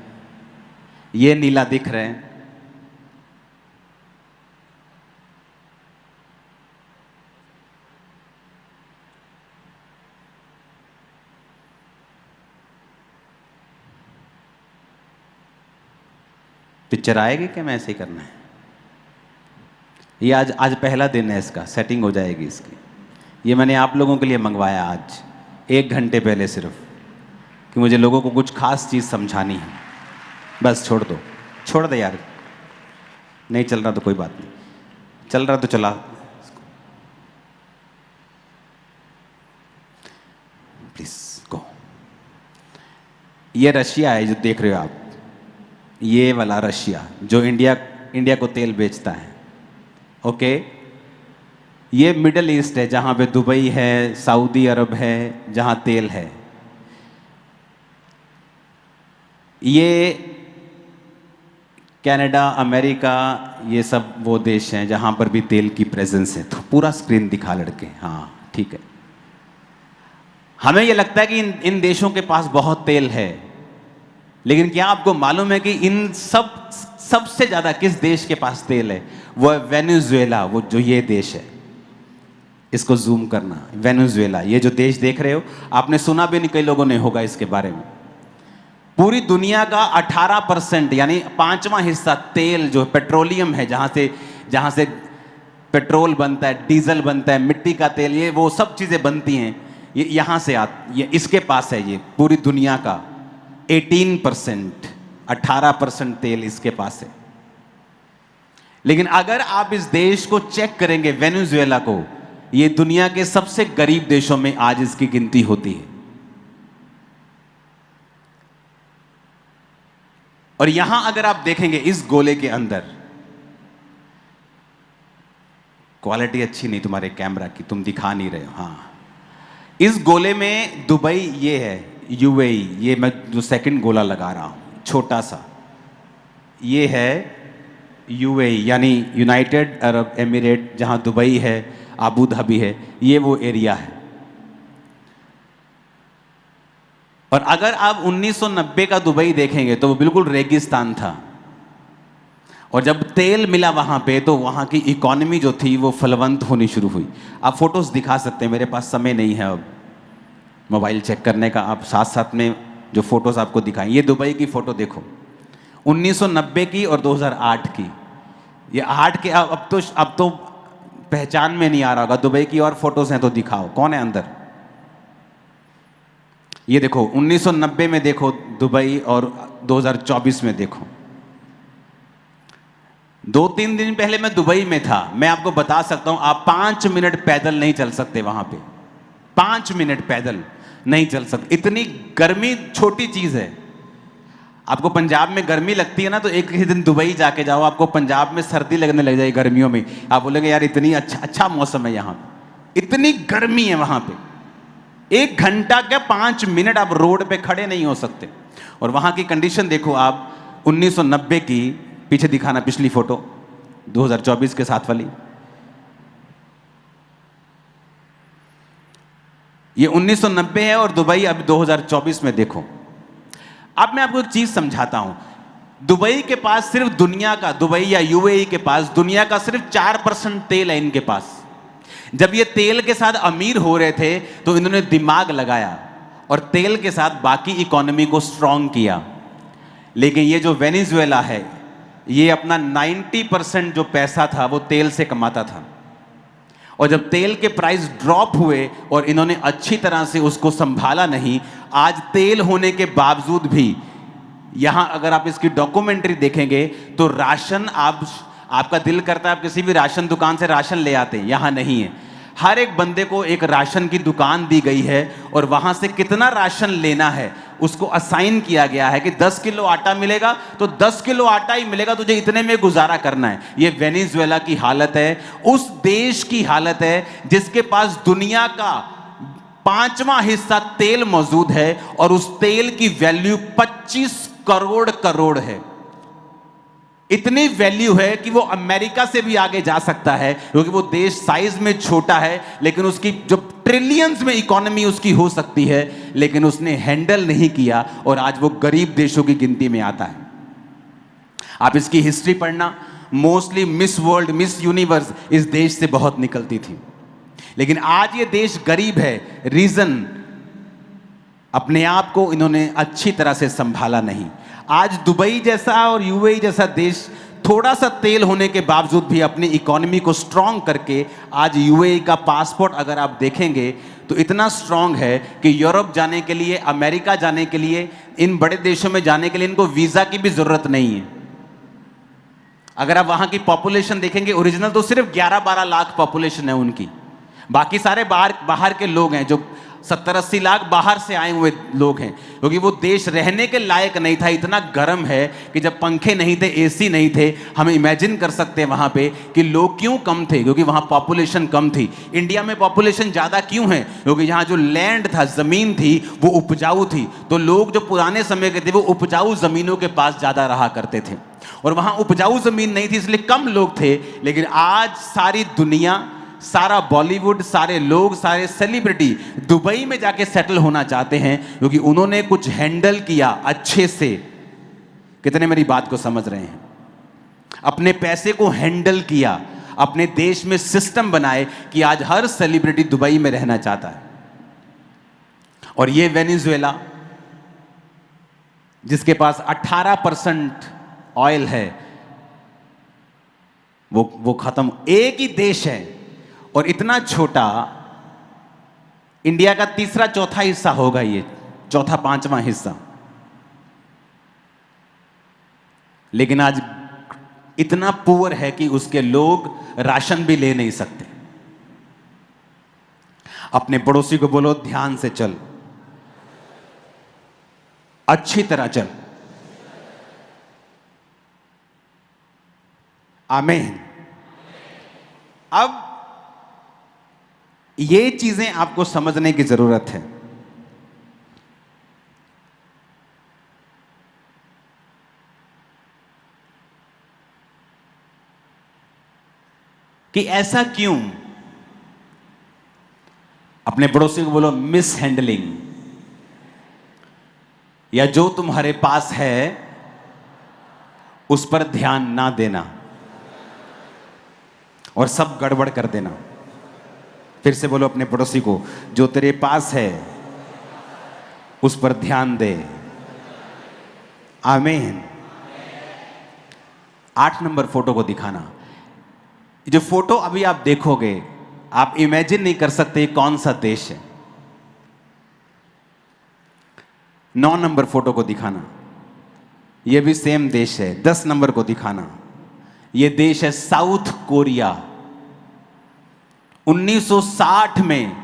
ये नीला दिख रहा है। पिक्चर आएगी क्या? मैं ऐसे ही करना है। ये आज पहला दिन है इसका, सेटिंग हो जाएगी इसकी। ये मैंने आप लोगों के लिए मंगवाया आज 1 घंटे पहले, सिर्फ कि मुझे लोगों को कुछ खास चीज़ समझानी है। बस छोड़ दो, छोड़ दे यार। नहीं चल रहा तो कोई बात नहीं, चल रहा तो चला। Please go. ये रशिया है जो देख रहे हो आप, ये वाला रशिया जो इंडिया को तेल बेचता है। ओके, ये मिडल ईस्ट है, जहां पे दुबई है, सऊदी अरब है, जहां तेल है। ये कनाडा, अमेरिका, ये सब वो देश हैं जहां पर भी तेल की प्रेजेंस है। तो पूरा स्क्रीन दिखा लड़के, हाँ ठीक है। हमें ये लगता है कि इन देशों के पास बहुत तेल है, लेकिन क्या आपको मालूम है कि इन सबसे ज्यादा किस देश के पास तेल है? वो है वेनेजुएला। वो जो ये देश है, इसको जूम करना, वेनेजुएला। ये जो देश देख रहे हो, आपने सुना भी नहीं, कई लोगों ने होगा इसके बारे में। पूरी दुनिया का 18% यानी 5वां हिस्सा तेल जो पेट्रोलियम है, जहां से पेट्रोल बनता है, डीजल बनता है, मिट्टी का तेल, ये वो सब चीजें बनती हैं, ये यहां से ये इसके पास है। ये पूरी दुनिया का 18%, 18% तेल इसके पास है। लेकिन अगर आप इस देश को चेक करेंगे, वेनेजुएला को, ये दुनिया के सबसे गरीब देशों में आज इसकी गिनती होती है। और यहां अगर आप देखेंगे इस गोले के अंदर, क्वालिटी अच्छी नहीं तुम्हारे कैमरा की, तुम दिखा नहीं रहे हो। हाँ, इस गोले में दुबई ये है, यूएई, ये मैं जो सेकंड गोला लगा रहा हूं छोटा सा, ये है यूएई यानी यूनाइटेड अरब एमिरेट, जहां दुबई है, अबू धाबी है, ये वो एरिया है। और अगर आप 1990 का दुबई देखेंगे तो वो बिल्कुल रेगिस्तान था। और जब तेल मिला वहां पे, तो वहां की इकोनॉमी जो थी वो फलवंत होनी शुरू हुई। आप फोटोज दिखा सकते हैं, मेरे पास समय नहीं है अब मोबाइल चेक करने का। आप साथ साथ में जो फोटोज आपको दिखाएं, ये दुबई की फोटो देखो, 1990 की और 2008 की। ये 8 के अब तो पहचान में नहीं आ रहा होगा। दुबई की और फोटोज हैं तो दिखाओ, कौन है अंदर? ये देखो 1990 में देखो दुबई और 2024 में देखो। 2-3 दिन पहले मैं दुबई में था। मैं आपको बता सकता हूं, आप 5 मिनट पैदल नहीं चल सकते वहां पे। 5 मिनट पैदल नहीं चल सकते। इतनी गर्मी छोटी चीज है। आपको पंजाब में गर्मी लगती है ना, तो एक ही दिन दुबई जाके जाओ, आपको पंजाब में सर्दी लगने लग जाएगी गर्मियों में। आप बोलेंगे यार इतनी अच्छा मौसम है यहाँ पे, इतनी गर्मी है वहां पे। 1 घंटा क्या 5 मिनट आप रोड पे खड़े नहीं हो सकते। और वहां की कंडीशन देखो आप 1990 की, पीछे दिखाना पिछली फोटो 2024 के साथ वाली। ये 1990 है और दुबई अब 2024 में देखो। अब मैं आपको एक चीज समझाता हूं। दुबई के पास सिर्फ दुनिया का, दुबई या यूएई के पास दुनिया का सिर्फ 4% तेल है इनके पास। जब ये तेल के साथ अमीर हो रहे थे तो इन्होंने दिमाग लगाया और तेल के साथ बाकी इकोनॉमी को स्ट्रांग किया। लेकिन ये जो वेनेजुएला है, ये अपना 90% जो पैसा था वो तेल से कमाता था। और जब तेल के प्राइस ड्रॉप हुए और इन्होंने अच्छी तरह से उसको संभाला नहीं, आज तेल होने के बावजूद भी यहां अगर आप इसकी डॉक्यूमेंट्री देखेंगे तो राशन, आपका दिल करता है आप किसी भी राशन दुकान से राशन ले आते हैं, यहां नहीं है। हर एक बंदे को एक राशन की दुकान दी गई है और वहां से कितना राशन लेना है उसको असाइन किया गया है कि 10 किलो आटा मिलेगा तो 10 किलो आटा ही मिलेगा, तुझे इतने में गुजारा करना है। ये वेनेजुएला की हालत है, उस देश की हालत है जिसके पास दुनिया का 5वां हिस्सा तेल मौजूद है और उस तेल की वैल्यू 25 करोड़ है। इतनी वैल्यू है कि वो अमेरिका से भी आगे जा सकता है, क्योंकि वो देश साइज में छोटा है लेकिन उसकी जो ट्रिलियंस में इकोनॉमी उसकी हो सकती है, लेकिन उसने हैंडल नहीं किया और आज वो गरीब देशों की गिनती में आता है। आप इसकी हिस्ट्री पढ़ना, mostly miss world, miss universe इस देश से बहुत निकलती थी। लेकिन आज ये देश गरीब है, रीजन अपने आप को इन्होंने अच्छी तरह से संभाला नहीं। आज दुबई जैसा और यूएई जैसा देश थोड़ा सा तेल होने के बावजूद भी अपनी इकोनॉमी को स्ट्रांग करके, आज यूएई का पासपोर्ट अगर आप देखेंगे तो इतना स्ट्रांग है कि यूरोप जाने के लिए, अमेरिका जाने के लिए, इन बड़े देशों में जाने के लिए इनको वीजा की भी जरूरत नहीं है। अगर आप वहां की पॉपुलेशन देखेंगे, ओरिजिनल तो सिर्फ 11-12 लाख पॉपुलेशन है उनकी, बाकी सारे बाहर के लोग हैं, जो 70-80 लाख बाहर से आए हुए लोग हैं, क्योंकि वो देश रहने के लायक नहीं था। इतना गर्म है कि जब पंखे नहीं थे, एसी नहीं थे, हम इमेजिन कर सकते हैं वहां पे कि लोग क्यों कम थे, क्योंकि वहां पॉपुलेशन कम थी। इंडिया में पॉपुलेशन ज्यादा क्यों है? क्योंकि यहाँ जो लैंड था, जमीन थी, वो उपजाऊ थी। तो लोग जो पुराने समय के थे वो उपजाऊ जमीनों के पास ज्यादा रहा करते थे, और वहां उपजाऊ जमीन नहीं थी इसलिए कम लोग थे। लेकिन आज सारी दुनिया, सारा बॉलीवुड, सारे लोग, सारे सेलिब्रिटी दुबई में जाके सेटल होना चाहते हैं, क्योंकि उन्होंने कुछ हैंडल किया अच्छे से। कितने मेरी बात को समझ रहे हैं? अपने पैसे को हैंडल किया, अपने देश में सिस्टम बनाए कि आज हर सेलिब्रिटी दुबई में रहना चाहता है। और ये वेनेजुएला जिसके पास 18% ऑयल है, वो खत्म। एक ही देश है और इतना छोटा, इंडिया का 3-4 हिस्सा होगा, ये 4-5वां हिस्सा। लेकिन आज इतना पुअर है कि उसके लोग राशन भी ले नहीं सकते। अपने पड़ोसी को बोलो ध्यान से चल, अच्छी तरह चल। आमीन। अब ये चीजें आपको समझने की जरूरत है। कि ऐसा क्यों? अपने पड़ोसी को बोलो मिस हैंडलिंग, या जो तुम्हारे पास है उस पर ध्यान ना देना और सब गड़बड़ कर देना। फिर से बोलो अपने पड़ोसी को, जो तेरे पास है उस पर ध्यान दे। आमीन। 8 नंबर फोटो को दिखाना। जो फोटो अभी आप देखोगे, आप इमेजिन नहीं कर सकते कौन सा देश है। 9 नंबर फोटो को दिखाना, यह भी सेम देश है। 10 नंबर को दिखाना, यह देश है साउथ कोरिया। 1960 में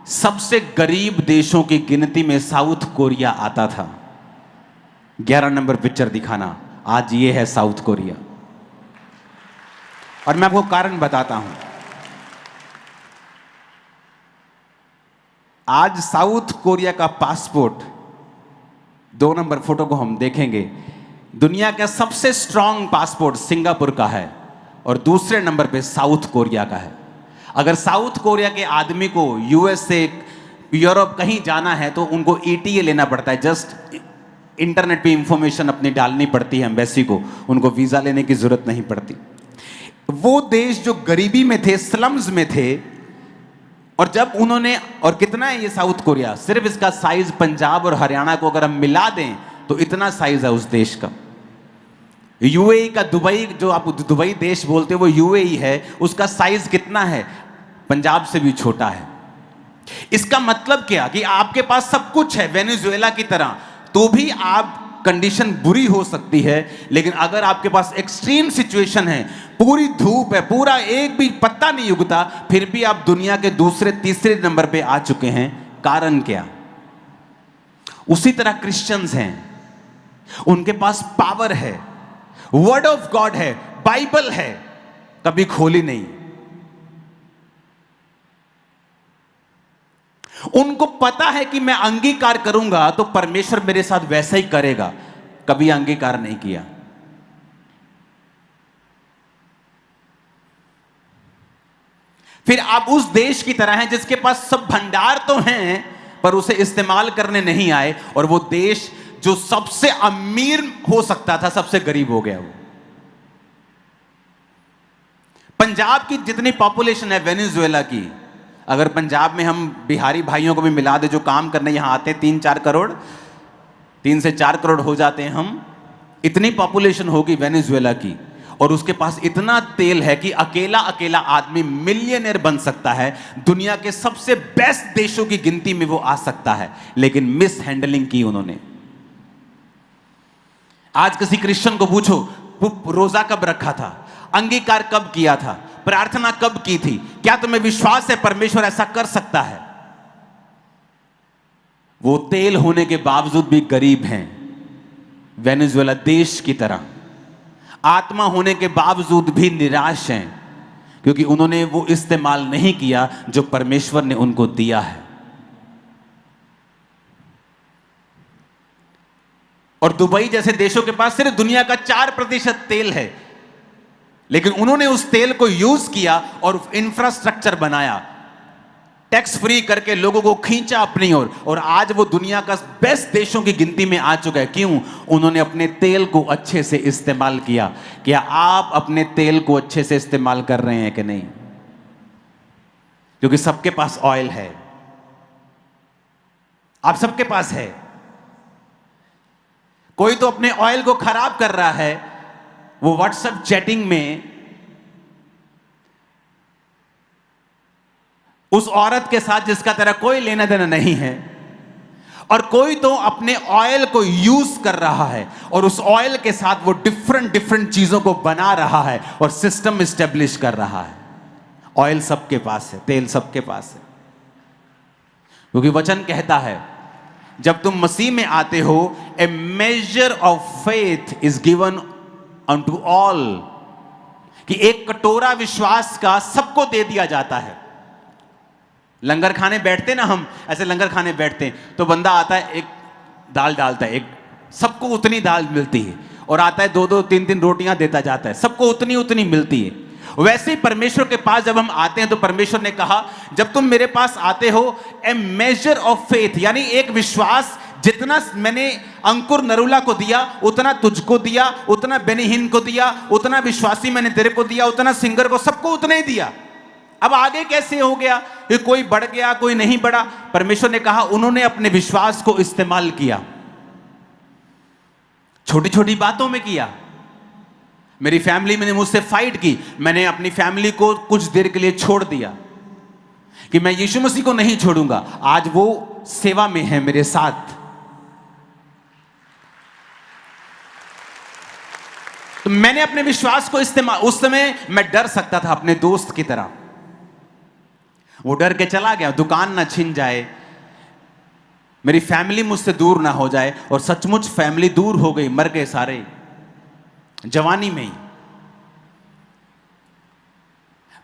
सबसे गरीब देशों की गिनती में साउथ कोरिया आता था। 11 नंबर पिक्चर दिखाना, आज ये है साउथ कोरिया। और मैं आपको कारण बताता हूं। आज साउथ कोरिया का पासपोर्ट, 2 नंबर फोटो को हम देखेंगे, दुनिया का सबसे स्ट्रांग पासपोर्ट सिंगापुर का है और दूसरे नंबर पे साउथ कोरिया का है। अगर साउथ कोरिया के आदमी को यूएस से यूरोप कहीं जाना है तो उनको ईटीए लेना पड़ता है। जस्ट इंटरनेट पे इंफॉर्मेशन अपनी डालनी पड़ती है एम्बेसी को, उनको वीजा लेने की जरूरत नहीं पड़ती। वो देश जो गरीबी में थे, स्लम्स में थे, और जब उन्होंने, और कितना है ये साउथ कोरिया, सिर्फ इसका साइज पंजाब और हरियाणा को अगर हम मिला दें तो इतना साइज है उस देश का। यूएई का दुबई, जो आप दुबई देश बोलते हो वो यूएई है, उसका साइज कितना है, पंजाब से भी छोटा है। इसका मतलब क्या कि आपके पास सब कुछ है वेनेजुएला की तरह, तो भी आप कंडीशन बुरी हो सकती है। लेकिन अगर आपके पास एक्सट्रीम सिचुएशन है, पूरी धूप है, पूरा एक भी पत्ता नहीं उगता, फिर भी आप दुनिया के दूसरे तीसरे नंबर पे आ चुके हैं। कारण क्या? उसी तरह क्रिश्चियंस हैं, उनके पास पावर है, वर्ड ऑफ गॉड है, बाइबल है, कभी खोली नहीं। उनको पता है कि मैं अंगीकार करूंगा तो परमेश्वर मेरे साथ वैसा ही करेगा, कभी अंगीकार नहीं किया। फिर आप उस देश की तरह हैं जिसके पास सब भंडार तो हैं पर उसे इस्तेमाल करने नहीं आए, और वो देश जो सबसे अमीर हो सकता था सबसे गरीब हो गया। वो पंजाब की जितनी पॉपुलेशन है वेनेजुएला की, अगर पंजाब में हम बिहारी भाइयों को भी मिला दे जो काम करने यहां आते हैं, 3-4 करोड़, 3 से 4 करोड़ हो जाते हैं हम, इतनी पॉपुलेशन होगी वेनेजुएला की, और उसके पास इतना तेल है कि अकेला अकेला आदमी मिलियनेयर बन सकता है, दुनिया के सबसे बेस्ट देशों की गिनती में वो आ सकता है। लेकिन मिस हैंडलिंग की उन्होंने। आज किसी क्रिश्चियन को पूछो रोजा कब रखा था, अंगीकार कब किया था, प्रार्थना कब की थी, क्या तुम्हें विश्वास है परमेश्वर ऐसा कर सकता है? वो तेल होने के बावजूद भी गरीब हैं, वेनेजुएला देश की तरह। आत्मा होने के बावजूद भी निराश हैं, क्योंकि उन्होंने वो इस्तेमाल नहीं किया जो परमेश्वर ने उनको दिया है। और दुबई जैसे देशों के पास सिर्फ दुनिया का 4% तेल है, लेकिन उन्होंने उस तेल को यूज किया और इंफ्रास्ट्रक्चर बनाया, टैक्स फ्री करके लोगों को खींचा अपनी ओर, और आज वो दुनिया का बेस्ट देशों की गिनती में आ चुका है। क्यों? उन्होंने अपने तेल को अच्छे से इस्तेमाल किया। क्या आप अपने तेल को अच्छे से इस्तेमाल कर रहे हैं कि नहीं? क्योंकि सबके पास ऑयल है, आप सबके पास है। कोई तो अपने ऑयल को खराब कर रहा है, वो व्हाट्सएप चैटिंग में उस औरत के साथ जिसका तेरा कोई लेना देना नहीं है, और कोई तो अपने ऑयल को यूज कर रहा है और उस ऑयल के साथ वो डिफरेंट चीजों को बना रहा है और सिस्टम एस्टेब्लिश कर रहा है। ऑयल सबके पास है, तेल सबके पास है, क्योंकि वचन कहता है जब तुम मसीह में आते हो, a measure of faith is given unto all, कि एक कटोरा विश्वास का सबको दे दिया जाता है। लंगर खाने बैठते ना हम, ऐसे लंगर खाने बैठते हैं तो बंदा आता है, एक दाल डालता है, एक सबको उतनी दाल मिलती है, और आता है 2-2 3-3 रोटियां देता जाता है, सबको उतनी मिलती है। वैसे ही परमेश्वर के पास जब हम आते हैं तो परमेश्वर ने कहा जब तुम मेरे पास आते हो, ए मेजर ऑफ फेथ, यानी एक विश्वास, जितना मैंने अंकुर नरुला को दिया उतना तुझको दिया, उतना बेनीहीन को दिया, उतना विश्वासी मैंने तेरे को दिया, उतना सिंगर को, सबको उतना ही दिया। अब आगे कैसे हो गया कि कोई बढ़ गया कोई नहीं बढ़ा? परमेश्वर ने कहा उन्होंने अपने विश्वास को इस्तेमाल किया, छोटी छोटी बातों में किया। मेरी फैमिली ने मुझसे फाइट की, मैंने अपनी फैमिली को कुछ देर के लिए छोड़ दिया कि मैं यीशु मसीह को नहीं छोड़ूंगा। आज वो सेवा में है मेरे साथ। तो मैंने अपने विश्वास को इस्तेमाल, उस समय मैं डर सकता था अपने दोस्त की तरह, वो डर के चला गया, दुकान ना छिन जाए, मेरी फैमिली मुझसे दूर ना हो जाए। और सचमुच फैमिली दूर हो गई, मर गए सारे जवानी में ही।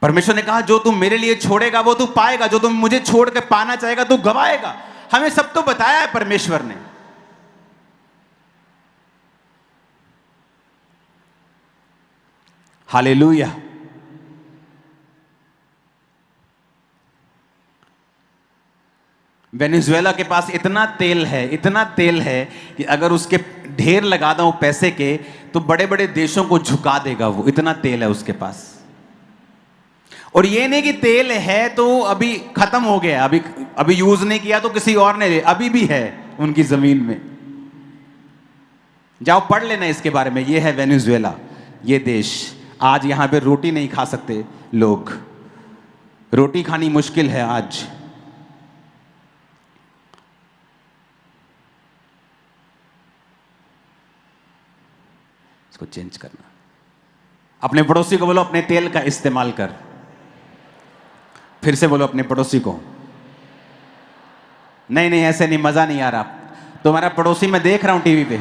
परमेश्वर ने कहा जो तुम मेरे लिए छोड़ेगा वो तू पाएगा, जो तुम मुझे छोड़ के पाना चाहेगा तू गवाएगा। हमें सब तो बताया है परमेश्वर ने। हालेलुया। वेनेजुएला के पास इतना तेल है, इतना तेल है कि अगर उसके ढेर लगा दूं पैसे के तो बड़े बड़े देशों को झुका देगा वो, इतना तेल है उसके पास। और ये नहीं कि तेल है तो अभी खत्म हो गया, अभी यूज नहीं किया तो किसी और ने, अभी भी है उनकी जमीन में। जाओ पढ़ लेना इसके बारे में। ये है वेनेजुएला, ये देश। आज यहां पे रोटी नहीं खा सकते लोग, रोटी खानी मुश्किल है आज। इसको चेंज करना। अपने पड़ोसी को बोलो अपने तेल का इस्तेमाल कर। फिर से बोलो अपने पड़ोसी को। नहीं नहीं ऐसे नहीं, मजा नहीं आ रहा। तुम्हारा पड़ोसी मैं देख रहा हूं टीवी पे।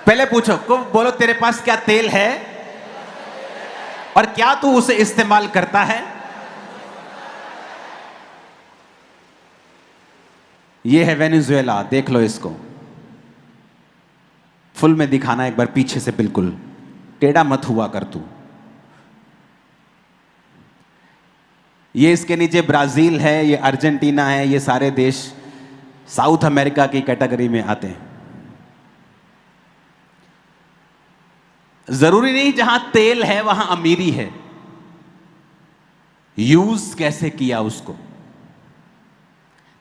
पहले पूछो को, बोलो तेरे पास क्या तेल है और क्या तू उसे इस्तेमाल करता है। यह है वेनेजुएला, देख लो इसको। फुल में दिखाना एक बार पीछे से, बिल्कुल टेढ़ा मत हुआ कर तू। ये इसके नीचे ब्राजील है, ये अर्जेंटीना है, ये सारे देश साउथ अमेरिका की कैटेगरी में आते हैं। जरूरी नहीं जहां तेल है वहां अमीरी है, यूज कैसे किया उसको।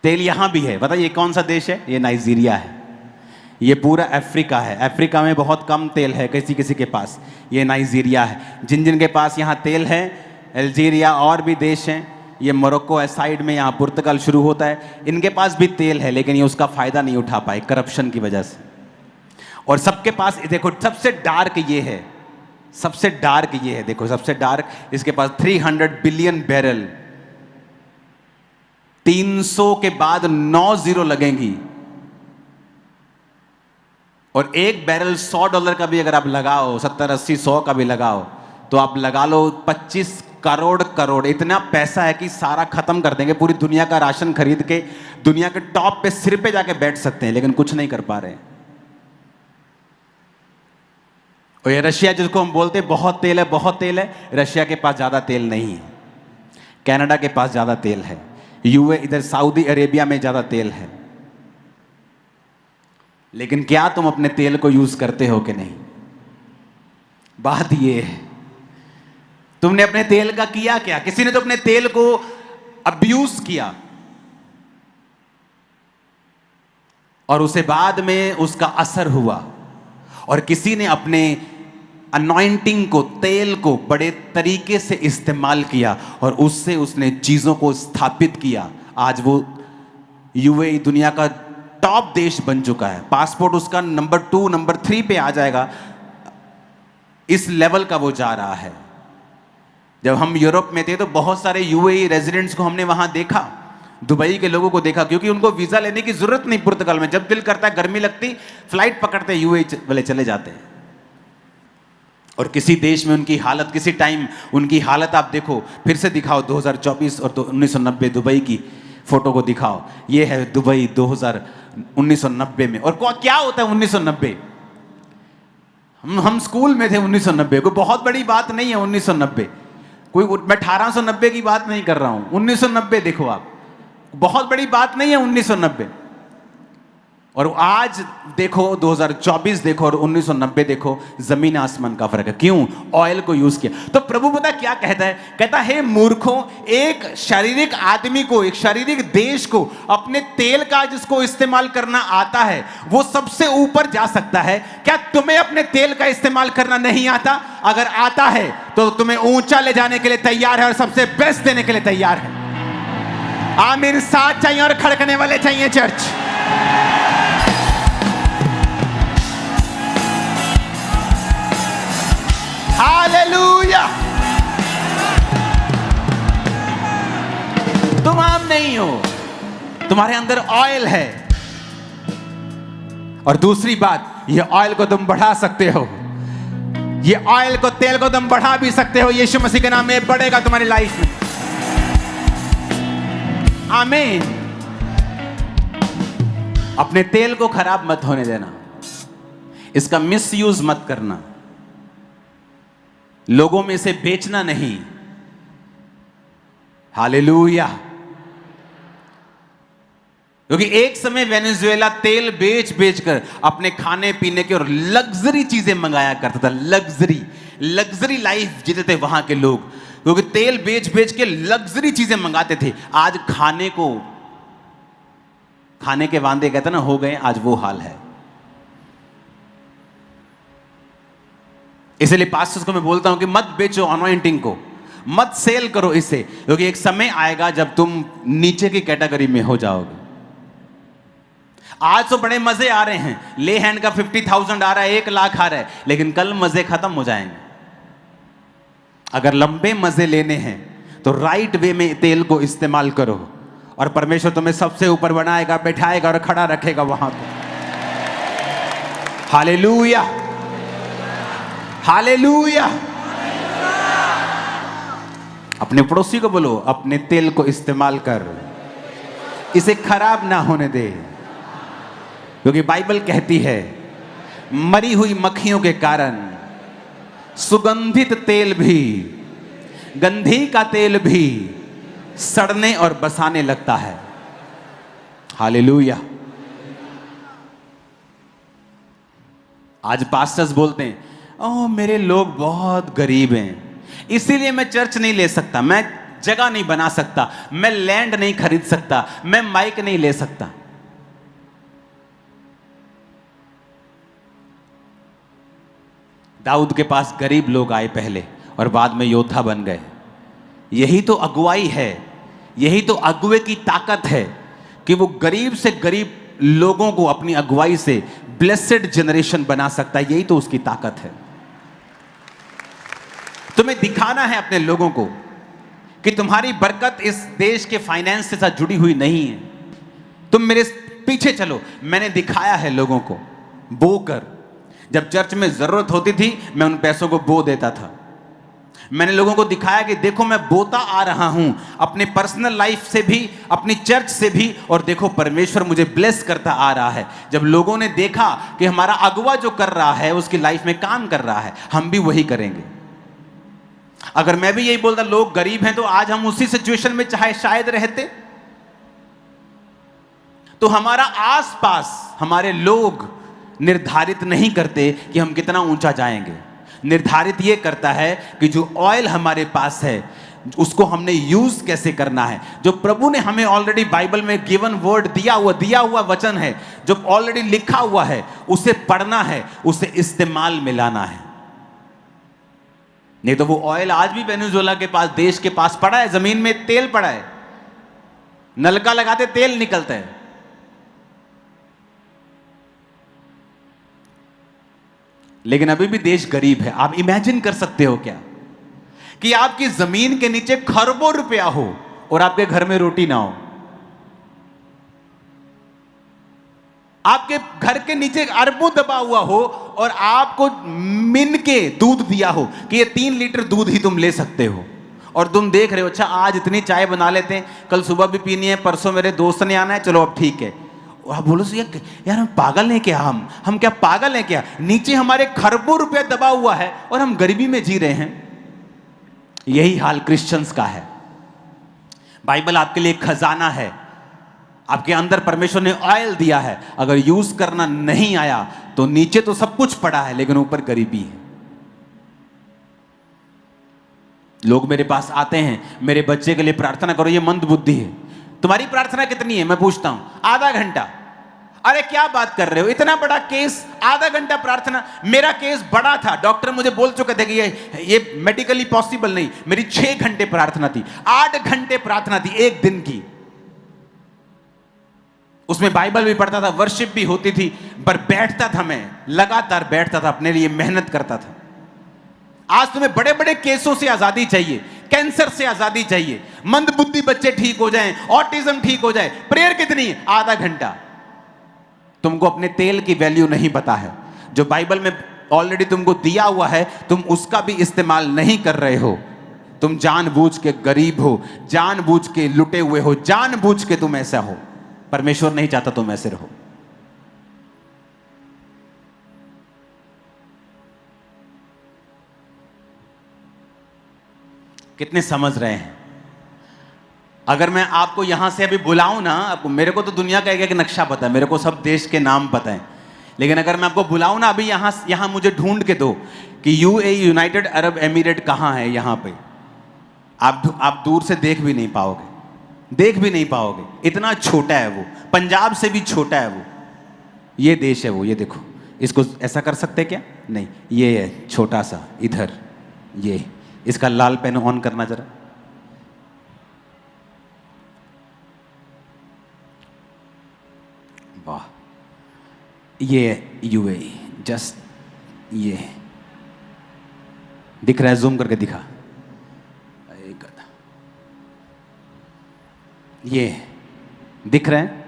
तेल यहां भी है, बताइए कौन सा देश है? ये नाइजीरिया है। ये पूरा अफ्रीका है, अफ्रीका में बहुत कम तेल है किसी किसी के पास। ये नाइजीरिया है। जिन जिन के पास यहाँ तेल है, अल्जीरिया और भी देश हैं, ये मोरक्को है साइड में, यहाँ पुर्तगाल शुरू होता है, इनके पास भी तेल है लेकिन ये उसका फायदा नहीं उठा पाए करप्शन की वजह से। और सबके पास देखो सबसे डार्क ये है, सबसे डार्क ये है, देखो सबसे डार्क, इसके पास 300 बिलियन बैरल, 300 के बाद 9 जीरो लगेंगी। और एक बैरल $100 का भी अगर आप लगाओ, 70, 80, 100 का भी लगाओ, तो आप लगा लो 25 करोड़। इतना पैसा है कि सारा खत्म कर देंगे। पूरी दुनिया का राशन खरीद के दुनिया के टॉप पे, सिर पे जाके बैठ सकते हैं, लेकिन कुछ नहीं कर पा रहे। और ये रशिया जिसको हम बोलते हैं बहुत तेल है, बहुत तेल है, रशिया के पास ज्यादा तेल नहीं है। कनाडा के पास ज्यादा तेल है, यूए इधर सऊदी अरेबिया में ज्यादा तेल है। लेकिन क्या तुम अपने तेल को यूज करते हो कि नहीं? बात ये है, तुमने अपने तेल का किया क्या? किसी ने तो अपने तेल को अब्यूज किया और उसे बाद में उसका असर हुआ। और किसी ने अपने अनॉइंटिंग को, तेल को बड़े तरीके से इस्तेमाल किया और उससे उसने चीजों को स्थापित किया। आज वो यूएई दुनिया का टॉप देश बन चुका है। पासपोर्ट उसका नंबर 2, नंबर 3 पे आ जाएगा। इस लेवल का वो जा रहा है। जब हम यूरोप में थे तो बहुत सारे यूएई रेजिडेंट्स को हमने वहां देखा, दुबई के लोगों को देखा, क्योंकि उनको वीजा लेने की जरूरत नहीं पुर्तगाल में। जब दिल करता है, गर्मी लगती, फ्लाइट पकड़ते यूएई वाले चले जाते हैं। और किसी देश में उनकी हालत, किसी टाइम उनकी हालत आप देखो, फिर से दिखाओ 2024 और 1990 दुबई की फोटो को दिखाओ। ये है दुबई 1990 में। और क्या होता है 1990? हम स्कूल में थे 1990, कोई बहुत बड़ी बात नहीं है 1990। कोई, मैं 1890 की बात नहीं कर रहा हूं, 1990 देखो आप, बहुत बड़ी बात नहीं है 1990। और आज देखो 2024 देखो और 1990 देखो, जमीन आसमान का फर्क है। क्यों? ऑयल को यूज किया। तो प्रभु पता क्या कहता है? कहता है मूर्खों, एक शारीरिक आदमी को, एक शारीरिक देश को अपने तेल का जिसको इस्तेमाल करना आता है वो सबसे ऊपर जा सकता है। क्या तुम्हें अपने तेल का इस्तेमाल करना नहीं आता? अगर आता है तो तुम्हें ऊंचा ले जाने के लिए तैयार है और सबसे बेस्ट देने के लिए तैयार है। आमीन साथ चाहिए और खड़कने वाले चाहिए चर्च। हालेलुया। तुम आम नहीं हो, तुम्हारे अंदर ऑयल है। और दूसरी बात, ये ऑयल को तुम बढ़ा सकते हो। ये ऑयल को, तेल को तुम बढ़ा भी सकते हो। यीशु मसीह के नाम में बढ़ेगा तुम्हारी लाइफ में। आमीन। अपने तेल को खराब मत होने देना, इसका मिसयूज मत करना, लोगों में से बेचना नहीं। हालेलुया। क्योंकि एक समय वेनेजुएला तेल बेच बेच कर अपने खाने पीने के और लग्जरी चीजें मंगाया करता था। लग्जरी लाइफ जीते थे वहां के लोग, क्योंकि तेल बेच बेच के लग्जरी चीजें मंगाते थे। आज खाने के वांदे कहते ना हो गए, आज वो हाल है। इसलिए पास्टर्स को मैं बोलता हूं कि मत बेचो अनॉइंटिंग को, मत सेल करो इसे, क्योंकि एक समय आएगा जब तुम नीचे की कैटेगरी में हो जाओगे। आज तो बड़े मजे आ रहे हैं, ले हैंड का 50,000 आ रहा है, 1 लाख आ रहा है, लेकिन कल मजे खत्म हो जाएंगे। अगर लंबे मजे लेने हैं तो राइट वे में तेल को इस्तेमाल करो, और परमेश्वर तुम्हें सबसे ऊपर बनाएगा, बैठाएगा और खड़ा रखेगा वहां पर। Hallelujah, hallelujah. अपने पड़ोसी को बोलो, अपने तेल को इस्तेमाल कर, इसे खराब ना होने दे। क्योंकि बाइबल कहती है मरी हुई मक्खियों के कारण सुगंधित तेल भी, गंधी का तेल भी सड़ने और बसाने लगता है। हालेलुया। आज पास्टर्स बोलते हैं, ओह मेरे लोग बहुत गरीब हैं, इसीलिए मैं चर्च नहीं ले सकता, मैं जगह नहीं बना सकता, मैं लैंड नहीं खरीद सकता, मैं माइक नहीं ले सकता। दाऊद के पास गरीब लोग आए पहले और बाद में योद्धा बन गए। यही तो अगुवाई है, यही तो अगुवे की ताकत है कि वो गरीब से गरीब लोगों को अपनी अगुवाई से ब्लेसेड जनरेशन बना सकता है। यही तो उसकी ताकत है। तुम्हें दिखाना है अपने लोगों को कि तुम्हारी बरकत इस देश के फाइनेंस के साथ जुड़ी हुई नहीं है। तुम मेरे पीछे चलो। मैंने दिखाया है लोगों को बो कर, जब चर्च में जरूरत होती थी मैं उन पैसों को बो देता था। मैंने लोगों को दिखाया कि देखो मैं बोता आ रहा हूं, अपने पर्सनल लाइफ से भी, अपनी चर्च से भी, और देखो परमेश्वर मुझे ब्लेस करता आ रहा है। जब लोगों ने देखा कि हमारा अगुवा जो कर रहा है उसकी लाइफ में काम कर रहा है, हम भी वही करेंगे। अगर मैं भी यही बोलता लोग गरीब हैं, तो आज हम उसी सिचुएशन में चाहे शायद रहते। तो हमारा आसपास हमारे लोग निर्धारित नहीं करते कि हम कितना ऊंचा जाएंगे। निर्धारित यह करता है कि जो ऑयल हमारे पास है उसको हमने यूज कैसे करना है। जो प्रभु ने हमें ऑलरेडी बाइबल में गिवन वर्ड दिया हुआ वचन है, जो ऑलरेडी लिखा हुआ है, उसे पढ़ना है, उसे इस्तेमाल में लाना है। नहीं तो वो ऑयल आज भी वेनेजुएला के पास, देश के पास पड़ा है, जमीन में तेल पड़ा है, नलका लगाते तेल निकलता है। लेकिन अभी भी देश गरीब है। आप इमेजिन कर सकते हो क्या कि आपकी जमीन के नीचे खरबों रुपया हो और आपके घर में रोटी ना हो? आपके घर के नीचे अरबों दबा हुआ हो और आपको मिन के दूध दिया हो कि ये 3 लीटर दूध ही तुम ले सकते हो, और तुम देख रहे हो अच्छा आज इतनी चाय बना लेते हैं, कल सुबह भी पीनी है, परसों मेरे दोस्त ने आना है, चलो अब ठीक है। आप बोलो यार हम पागल हैं क्या? हम क्या पागल हैं क्या? नीचे हमारे खरबों रुपया दबा हुआ है और हम गरीबी में जी रहे हैं। यही हाल क्रिश्चियंस का है। बाइबल आपके लिए खजाना है। आपके अंदर परमेश्वर ने ऑयल दिया है, अगर यूज करना नहीं आया तो नीचे तो सब कुछ पड़ा है लेकिन ऊपर गरीबी है। लोग मेरे पास आते हैं, मेरे बच्चे के लिए प्रार्थना करो, ये मंद बुद्धि है। तुम्हारी प्रार्थना कितनी है? मैं पूछता हूं, आधा घंटा। अरे क्या बात कर रहे हो, इतना बड़ा केस, आधा घंटा प्रार्थना। मेरा केस बड़ा था, डॉक्टर मुझे बोल चुके थे कि ये मेडिकली पॉसिबल नहीं। मेरी 6 घंटे प्रार्थना थी, 8 घंटे प्रार्थना थी एक दिन की। उसमें बाइबल भी पढ़ता था, वर्शिप भी होती थी, पर बैठता था, मैं लगातार बैठता था, अपने लिए मेहनत करता था। आज तुम्हें बड़े बड़े केसों से आजादी चाहिए, कैंसर से आजादी चाहिए, मंद बुद्धि बच्चे ठीक हो जाएं, ऑटिज्म ठीक हो जाए, प्रेयर कितनी है? आधा घंटा। तुमको अपने तेल की वैल्यू नहीं पता है, जो बाइबल में ऑलरेडी तुमको दिया हुआ है, तुम उसका भी इस्तेमाल नहीं कर रहे हो। तुम जानबूझ के गरीब हो, जानबूझ के लुटे हुए हो, जानबूझ के तुम ऐसा हो। परमेश्वर नहीं चाहता तुम ऐसे रहो। कितने समझ रहे हैं? अगर मैं आपको यहां से अभी बुलाऊं ना, आपको, मेरे को तो दुनिया का एक नक्शा पता है, मेरे को सब देश के नाम पता है, लेकिन अगर मैं आपको बुलाऊं ना अभी यहां मुझे ढूंढ के दो कि यूएई, यूनाइटेड अरब एमिरेट कहां है, यहां पे आप दूर से देख भी नहीं पाओगे, देख भी नहीं पाओगे। इतना छोटा है वो, पंजाब से भी छोटा है वो। ये देश है वो, ये देखो। इसको ऐसा कर सकते क्या? नहीं, ये है छोटा सा इधर, ये। इसका लाल पेन ऑन करना जरा। वाह, ये है यूएई, जस्ट ये दिख रहा है, जूम करके दिखा। ये दिख रहा है,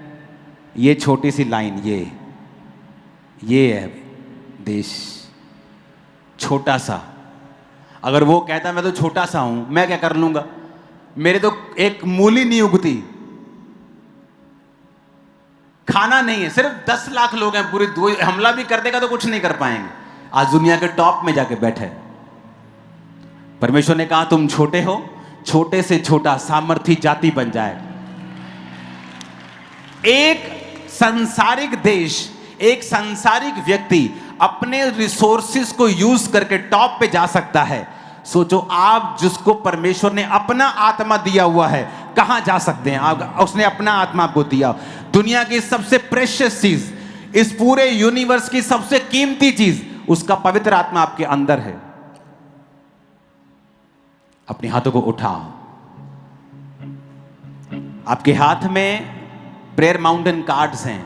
ये छोटी सी लाइन, ये है देश, छोटा सा। अगर वो कहता मैं तो छोटा सा हूं, मैं क्या कर लूंगा? मेरे तो एक मूली नहीं उगती, खाना नहीं है, सिर्फ 10 लाख लोग हैं, पूरे दो हमला भी कर देगा तो कुछ नहीं कर पाएंगे। आज दुनिया के टॉप में जाके बैठे। परमेश्वर ने कहा तुम छोटे हो, छोटे से छोटा सामर्थी जाति बन जाए। एक सांसारिक देश, एक सांसारिक व्यक्ति अपने रिसोर्सेस को यूज करके टॉप पे जा सकता है। सोचो आप जिसको परमेश्वर ने अपना आत्मा दिया हुआ है, कहां जा सकते हैं आप? उसने अपना आत्मा आपको दिया। दुनिया की सबसे प्रेशियस चीज, इस पूरे यूनिवर्स की सबसे कीमती चीज, उसका पवित्र आत्मा आपके अंदर है। अपने हाथों को उठाओ। आपके हाथ में प्रेयर माउंटेन कार्ड्स हैं,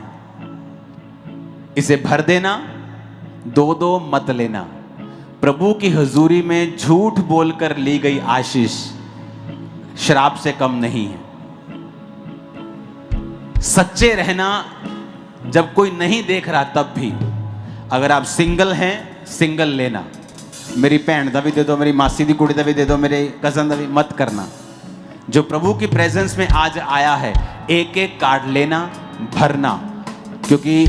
इसे भर देना, 2-2 मत लेना। प्रभु की हुजूरी में झूठ बोलकर ली गई आशीष शराब से कम नहीं है। सच्चे रहना जब कोई नहीं देख रहा तब भी। अगर आप सिंगल हैं, सिंगल लेना। मेरी भैन दा भी दे दो, मेरी मासी दी कुड़ी दा भी दे दो, मेरे कजन दा भी मत करना। जो प्रभु की प्रेजेंस में आज आया है, एक एक कार्ड लेना, भरना, क्योंकि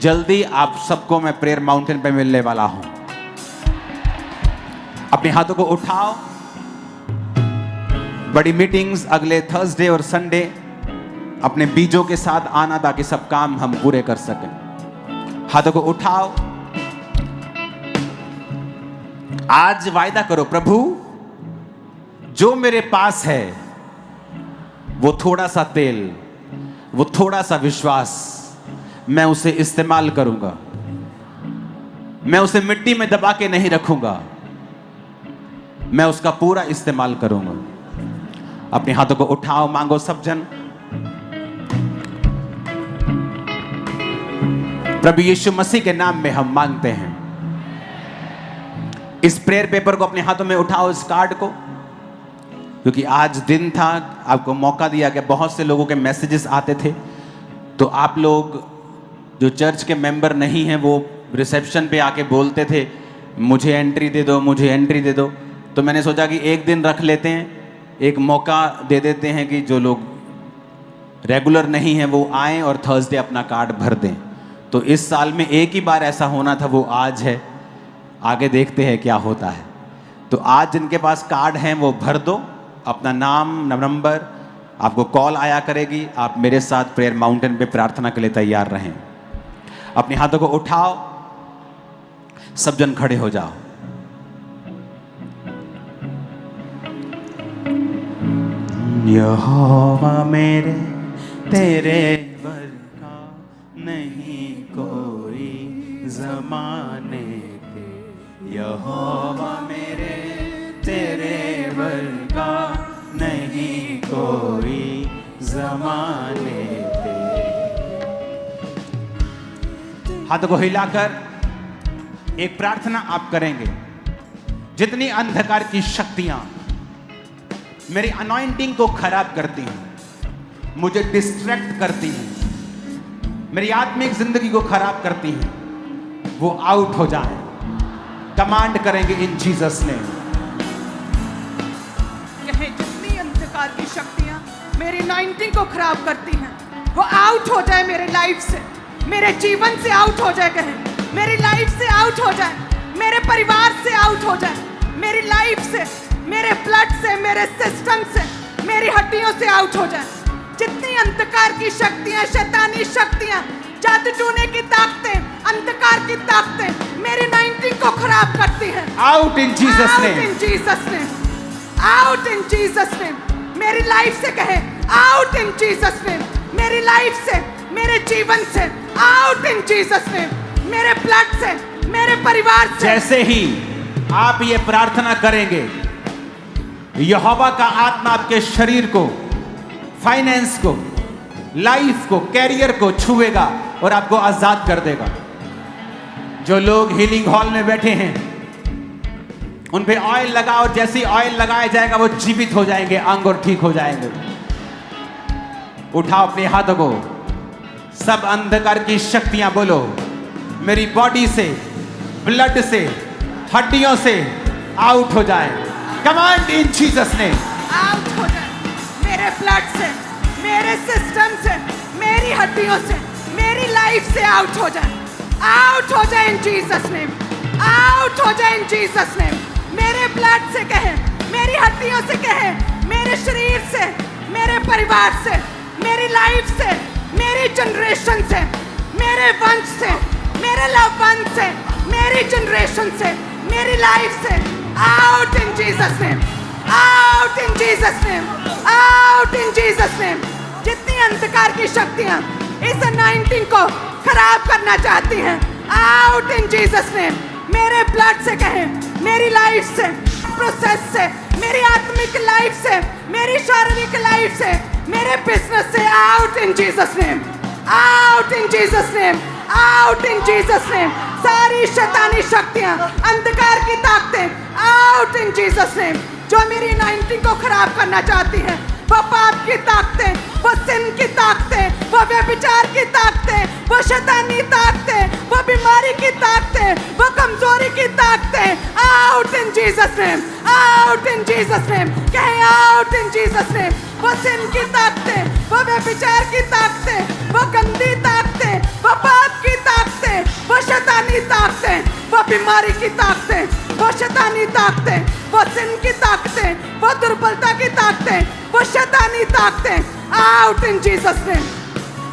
जल्दी आप सबको मैं प्रेयर माउंटेन पे मिलने वाला हूं। अपने हाथों को उठाओ। बड़ी मीटिंग्स अगले थर्सडे और संडे, अपने बीजों के साथ आना ताकि सब काम हम पूरे कर सकें। हाथों को उठाओ। आज वायदा करो, प्रभु जो मेरे पास है, वो थोड़ा सा तेल, वो थोड़ा सा विश्वास, मैं उसे इस्तेमाल करूंगा। मैं उसे मिट्टी में दबा के नहीं रखूंगा, मैं उसका पूरा इस्तेमाल करूंगा। अपने हाथों को उठाओ, मांगो सब जन। प्रभु यीशु मसीह के नाम में हम मांगते हैं। इस प्रेयर पेपर को अपने हाथों में उठाओ, इस कार्ड को, क्योंकि आज दिन था, आपको मौका दिया गया। बहुत से लोगों के मैसेजेस आते थे, तो आप लोग जो चर्च के मेंबर नहीं हैं वो रिसेप्शन पे आके बोलते थे मुझे एंट्री दे दो, मुझे एंट्री दे दो। तो मैंने सोचा कि एक दिन रख लेते हैं, एक मौका दे देते हैं कि जो लोग रेगुलर नहीं हैं वो आएँ और थर्सडे अपना कार्ड भर दें। तो इस साल में एक ही बार ऐसा होना था, वो आज है। आगे देखते हैं क्या होता है। तो आज जिनके पास कार्ड हैं वो भर दो, अपना नाम, नंबर, आपको कॉल आया करेगी, आप मेरे साथ प्रेयर माउंटेन पे प्रार्थना के लिए तैयार रहें। अपने हाथों को उठाओ, सब जन खड़े हो जाओ। यहोवा मेरे तेरे वर्गा नहीं कोई ज़माने पे, यहोवा मेरे तेरे वर्गा नहीं कोई ज़माने पे। हाथों को हिलाकर एक प्रार्थना आप करेंगे। जितनी अंधकार की शक्तियां मेरी अनॉइंटिंग को खराब करती हैं, मुझे डिस्ट्रैक्ट करती हैं, मेरी आत्मिक जिंदगी को खराब करती हैं, वो आउट हो जाए। कमांड करेंगे इन जीसस ने। कहे जितनी अंधकार की शक्तियां मेरी अनॉइंटिंग को खराब करती हैं, वो आउट हो जाए मेरे लाइफ से, मेरे जीवन से आउट हो जाए। कहे मेरी लाइफ से आउट हो जाए, मेरे परिवार से आउट हो जाए, मेरी लाइफ से, मेरे ब्लड से, मेरे सिस्टम से, मेरी हड्डियों से आउट हो जाए। जितनी अंधकार की शक्तियां, शैतानी शक्तियां, जादू टूने की ताकतें, अंधकार की ताकतें मेरी अनॉइंटिंग को खराब करती हैं, out in Jesus name, out in Jesus name, out in Jesus name. मेरी लाइफ से कहे आउट इन जीसस नेम, मेरी लाइफ से, मेरे जीवन से आउट इन जीसस नेम, मेरे ब्लड से, मेरे परिवार से। जैसे ही आप ये प्रार्थना करेंगे, यहोवा का आत्मा आपके शरीर को, फाइनेंस को, लाइफ को, कैरियर को छुएगा और आपको आजाद कर देगा। जो लोग हीलिंग हॉल में बैठे हैं, उन पे ऑयल लगाओ, जैसे ऑयल लगाया जाएगा वो जीवित हो जाएंगे, अंग और ठीक हो जाएंगे। उठाओ अपने हाथों को, सब अंधकार की शक्तियां बोलो, मेरी बॉडी से, ब्लड से, हड्डियों से आउट हो जाए। कमांड इन जीसस ने, आउट हो जाए मेरे ब्लड से, मेरे सिस्टम से, मेरी हड्डियों से, मेरी लाइफ से आउट हो जाए, आउट हो जाए इन जीसस नेम, आउट हो जाए इन जीसस नेम। मेरे ब्लड से कहे, मेरी हड्डियों से कहे, मेरे शरीर से, मेरे परिवार से, मेरी लाइफ से, मेरी जनरेशन से, मेरे वंश से, मेरे लव वन से, मेरी जनरेशन से, मेरी लाइफ से out in Jesus name, out in Jesus name, out in Jesus name. जितनी अंधकार की शक्तियां इस अनॉइंटिंग को खराब करना चाहती हैं, आउट इन जीसस नेम। मेरे ब्लड से कहें, मेरी लाइफ से, प्रोसेस से, मेरी आत्मिक लाइफ से, मेरी शारीरिक लाइफ से, मेरे बिजनेस से out in Jesus name, out in Jesus name, out in Jesus name. सारी शैतानी शक्तियां, अंधकार की ताकतें आउट इन जीसस नेम। जो मेरी अनॉइंटिंग को खराब करना चाहती हैं, वो पाप की ताकतें, वो सिन की ताकतें, वो व्यभिचार की ताकतें, वो शैतानी ताकतें, वो बीमारी की ताकतें, वो कमजोरी की ताकतें out in Jesus name, out in Jesus name. कहें आउट इन जीसस नेम। वो सिन की ताकतें, वो व्यभिचार की ताकतें, वो गंदी ताकतें, वो पाप की ताकतें, वो शैतानी ताकतें, वो बीमारी की ताकतें, वो शैतानी ताकतें, वो सिन की ताकतें, वो दुर्बलता की ताकतें, वो शैतानी ताकतें out in Jesus name,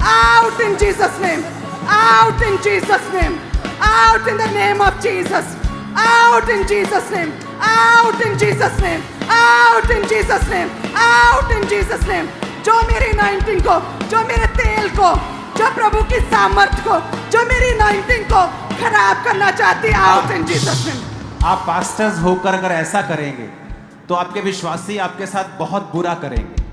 out in Jesus name, out in Jesus name, out in the name of Jesus, out in Jesus name, out in Jesus name, out in Jesus name, out in Jesus name. जो मेरी अनॉइंटिंग को, जो मेरे तेल को, जो प्रभु की सामर्थ को, जो मेरी अनॉइंटिंग को खराब करना चाहती है, आउट इन जीसस नेम। आप पास्टर्स होकर अगर ऐसा करेंगे तो आपके विश्वासी आपके साथ बहुत बुरा करेंगे।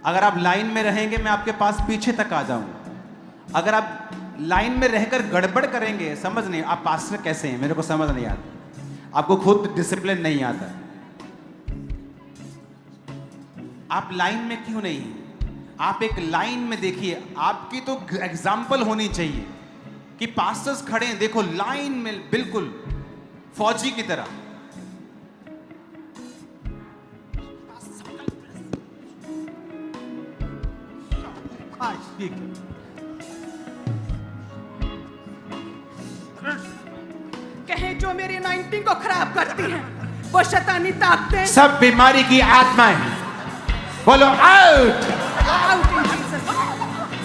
अगर आप लाइन में रहेंगे, मैं आपके पास पीछे तक आ जाऊंगा। अगर आप लाइन में रहकर गड़बड़ करेंगे, समझ नहीं, आप पास्टर कैसे हैं मेरे को समझ नहीं आता, आपको खुद डिसिप्लिन नहीं आता। आप लाइन में क्यों नहीं हैं? आप एक लाइन में देखिए, आपकी तो एग्जाम्पल होनी चाहिए कि पास्टर्स खड़े हैं, देखो लाइन में बिल्कुल फौजी की तरह। कहे जो मेरी अनॉइंटिंग को खराब करती है, वो शैतानी ताकतें, सब बीमारी की आत्माएं, बोलो आउट। Out in Jesus.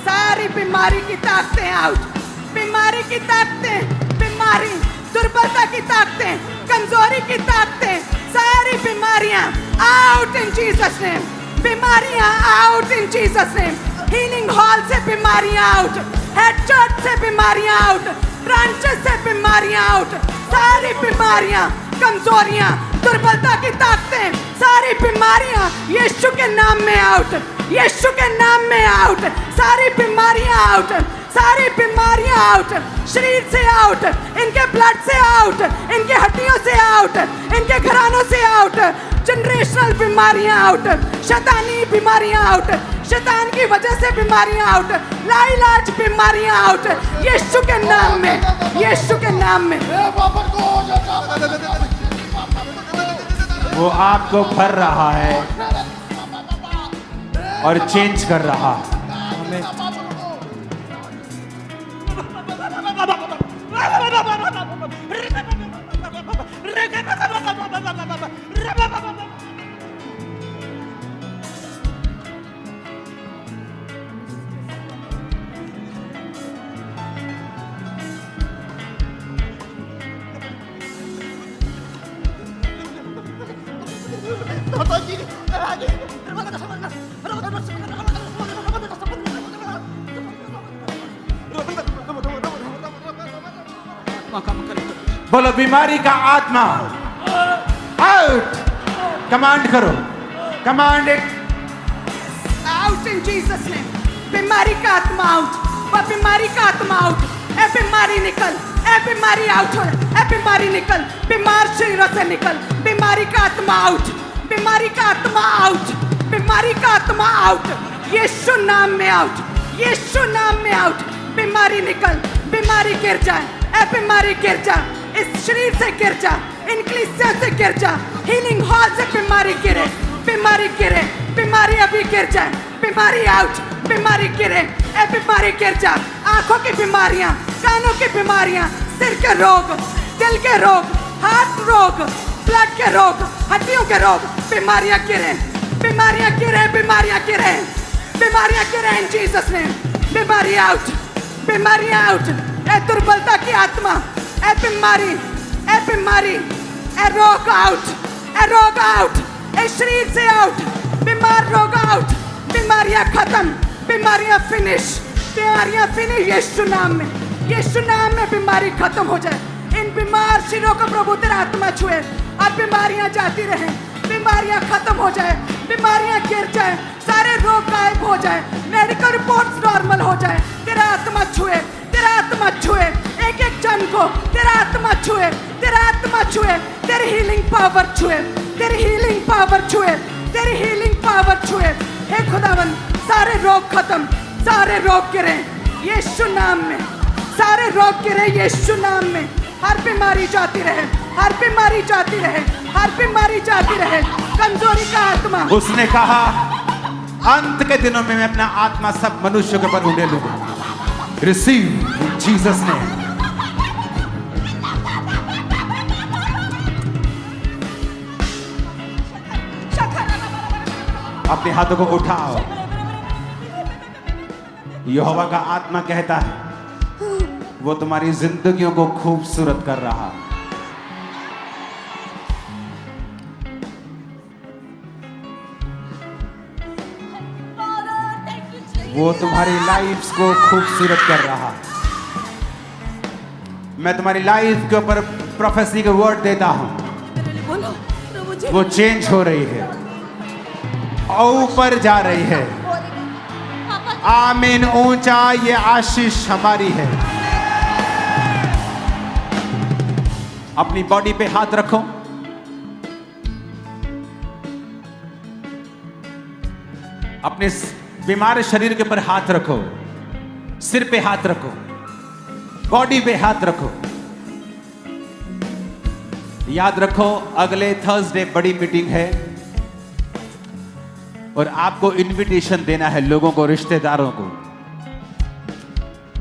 सारी बीमारी की ताकतें आउट। बीमारी की ताकतें, बीमारी, दुर्बलता की ताकतें, कमजोरी की ताकतें, सारी बीमारियां आउट इन जीसस नेम। बीमारियां out in Jesus name. Healing hall से बीमारियां आउट, हेड चर्च से बीमारियां आउट, ब्रांचेस से बीमारियां आउट, सारी बीमारियां, कमजोरियां, दुर्बलता की ताकतें, सारी बीमारियां यीशु के नाम में आउट, यीशु के नाम में आउट, सारी बीमारियां आउट, सारी बीमारियां आउट, शरीर से आउट, इनके ब्लड से आउट, इनके हड्डियों से आउट, इनके घरानों से आउट, जनरेशनल बीमारियां आउट, शैतानी बीमारियां आउट, शैतान की वजह से बीमारियां आउट, लाइलाज बीमारियां आउट, यीशु के नाम में, यीशु के नाम में। वो आपको भर रहा है और चेंज कर रहा है। बोलो बीमारी का आत्मा आउट। कमांड करो, command it out in Jesus name. बीमारी का आत्मा आउट, वह बीमारी का आत्मा आउट। ए बीमारी निकल, ए बीमारी आउट हो, ए बीमारी निकल, बीमार शरीरों से निकल। बीमारी का आत्मा आउट, बीमारी का आत्मा आउट, बीमारी का आत्मा आउट, यीशु नाम में आउट, यीशु नाम में आउट। बीमारी निकल, बीमारी गिर जाए, ए बीमारी गिर जा, इस शरीर से गिर जा, इन कलीसिया से गिर जा, हीलिंग हॉल से बीमारी गिरे, बीमारी गिरे, बीमारी अभी गिर जाए, बीमारी आउट, बीमारी गिरे, ए बीमारी गिर जा। आंखों की बीमारियां, कानों की बीमारियां, सिर के रोग, दिल के रोग, हार्ट रोग, ब्लड के रोग, हड्डियों के रोग, बीमारियां गिरे, बीमारियां गिरे, बीमारियां गिरे, बीमारियां गिरे इन जीसस नेम। बीमारी आउट, बीमारी आउट, ए दुर्बलता की आत्मा, ए बीमारी, ए बीमारी, ए रोग आउट, ए रोग आउट, ए शरीर से आउट, बीमार रोग आउट, बीमारियां खत्म, बीमारियां फिनिश, बीमारियां फिनिश यीशु नाम में, यीशु नाम में बीमारी खत्म हो जाए। इन बीमार शरीरों को प्रभु तेरा आत्मा छुए और बीमारियां जाती रहे, बीमारियां खत्म हो जाए, बीमारियां गिर जाए, सारे रोग गायब हो जाए, मेडिकल रिपोर्ट्स नॉर्मल हो जाए। तेरा आत्मा छुए, तेरा आत्मा छुए, एक एक जन को तेरा आत्मा छुए, तेरा आत्मा छुए, तेरी हीलिंग पावर छुए, तेरी हीलिंग पावर छुए, तेरी हीलिंग पावर छुए। हे खुदावन, सारे रोग खत्म, सारे रोग गिरे यीशु नाम में, सारे रोग गिरे यीशु नाम में। हर बीमारी जाती रहे, हर बीमारी जाती रहे, हर बीमारी जाती रहे। कमजोरी का आत्मा, उसने कहा अंत के दिनों में मैं अपना आत्मा सब मनुष्यों के ऊपर उड़ेलूंगा। रिसीव जीसस ने। अपने हाथों को उठाओ। यहोवा का आत्मा कहता है वो तुम्हारी जिंदगियों को खूबसूरत कर रहा है। वो तुम्हारी लाइफ्स को खूबसूरत कर रहा है। मैं तुम्हारी लाइफ के ऊपर प्रोफेसी के वर्ड देता हूं। वो चेंज हो रही है और ऊपर जा रही है। आमीन। ऊंचा ये आशीष हमारी है। अपनी बॉडी पे हाथ रखो। अपने बीमार शरीर के ऊपर हाथ रखो, सिर पे हाथ रखो, बॉडी पे हाथ रखो। याद रखो अगले थर्सडे बड़ी मीटिंग है और आपको इनविटेशन देना है लोगों को, रिश्तेदारों को।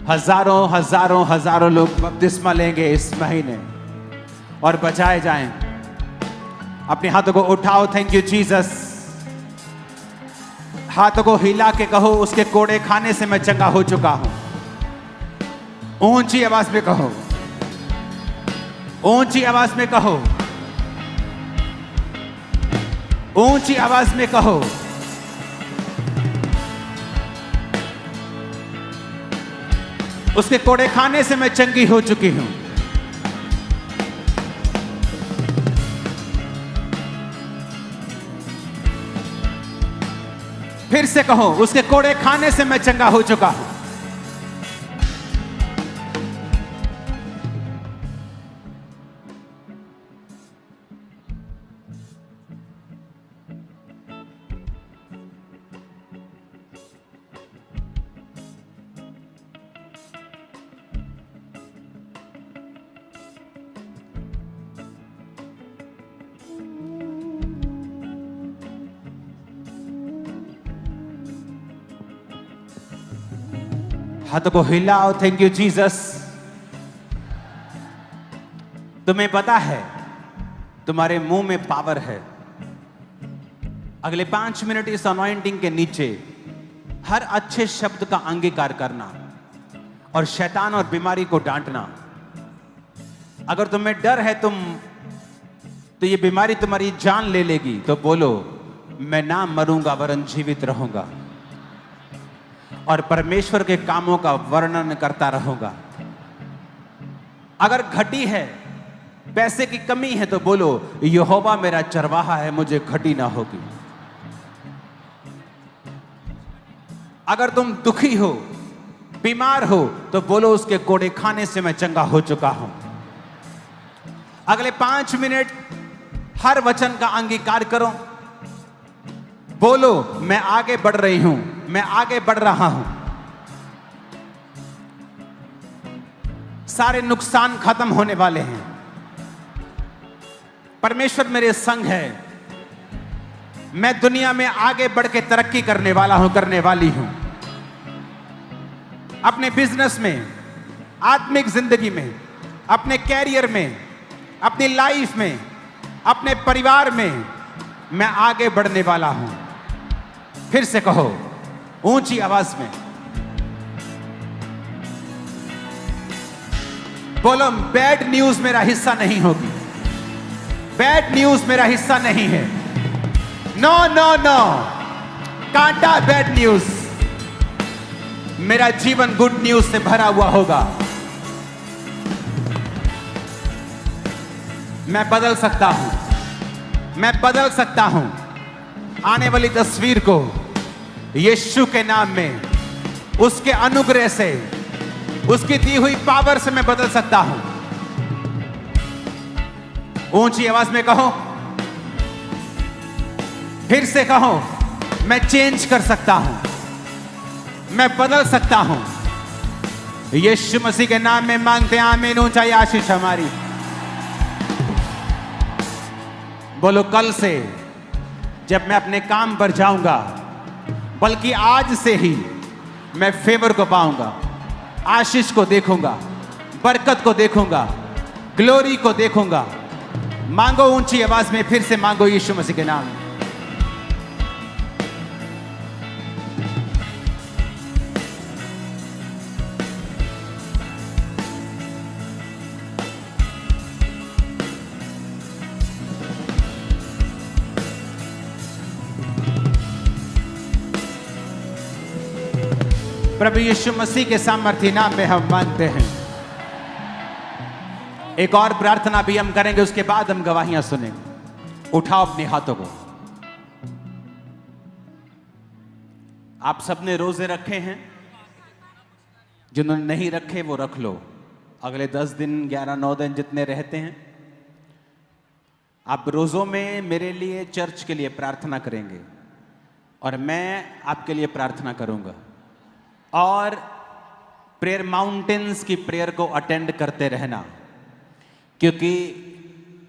हजारों हजारों हजारों लोग बपतिस्मा लेंगे इस महीने और बचाए जाएं। अपने हाथों को उठाओ। थैंक यू जीसस, हाथों को हिला के कहो, उसके कोड़े खाने से मैं चंगा हो चुका हूं। ऊंची आवाज में कहो, ऊंची आवाज में कहो, ऊंची आवाज में कहो। उसके कोड़े खाने से मैं चंगी हो चुकी हूं। फिर से कहो, उसके कोड़े खाने से मैं चंगा हो चुका हूं। हाथों को हिलाओ। Thank you Jesus. तुम्हें पता है तुम्हारे मुंह में पावर है। अगले 5 मिनट इस अनॉइंटिंग के नीचे हर अच्छे शब्द का अंगीकार करना और शैतान और बीमारी को डांटना। अगर तुम्हें डर है तो ये बीमारी तुम्हारी जान ले लेगी, तो बोलो मैं ना मरूंगा वरन जीवित रहूंगा और परमेश्वर के कामों का वर्णन करता रहूंगा। अगर घटी है, पैसे की कमी है, तो बोलो यहोवा मेरा चरवाहा है, मुझे घटी ना होगी। अगर तुम दुखी हो, बीमार हो, तो बोलो उसके कोड़े खाने से मैं चंगा हो चुका हूं। अगले 5 मिनट हर वचन का अंगीकार करो। बोलो मैं आगे बढ़ रही हूं, मैं आगे बढ़ रहा हूं। सारे नुकसान खत्म होने वाले हैं। परमेश्वर मेरे संग है। मैं दुनिया में आगे बढ़ के तरक्की करने वाला हूं, करने वाली हूं। अपने बिजनेस में, आत्मिक जिंदगी में, अपने कैरियर में, अपनी लाइफ में, अपने परिवार में मैं आगे बढ़ने वाला हूं। फिर से कहो ऊंची आवाज में, बोलो बैड न्यूज मेरा हिस्सा नहीं होगी। बैड न्यूज मेरा हिस्सा नहीं है। नो नो नो, कांटा बैड न्यूज। मेरा जीवन गुड न्यूज से भरा हुआ होगा। मैं बदल सकता हूं, मैं बदल सकता हूं। आने वाली तस्वीर को यीशु के नाम में, उसके अनुग्रह से, उसकी दी हुई पावर से मैं बदल सकता हूं। ऊंची आवाज में कहो, फिर से कहो, मैं चेंज कर सकता हूं, मैं बदल सकता हूं। यीशु मसीह के नाम में मांगते हैं आमीन। ऊंचाई आशीष हमारी। बोलो कल से जब मैं अपने काम पर जाऊंगा, बल्कि आज से ही मैं फेवर को पाऊंगा, आशीष को देखूंगा, बरकत को देखूंगा, ग्लोरी को देखूंगा। मांगो ऊंची आवाज में, फिर से मांगो यीशु मसीह के नाम में। प्रभु यीशु मसीह के सामर्थ्य नाम में हम मानते हैं। एक और प्रार्थना भी हम करेंगे, उसके बाद हम गवाहियां सुनेंगे। उठाओ अपने हाथों को। आप सबने रोजे रखे हैं, जिन्होंने नहीं रखे वो रख लो। अगले 10 दिन, 11-9 दिन जितने रहते हैं, आप रोजों में मेरे लिए, चर्च के लिए प्रार्थना करेंगे और मैं आपके लिए प्रार्थना करूंगा। और प्रेयर माउंटेन्स की प्रेयर को अटेंड करते रहना, क्योंकि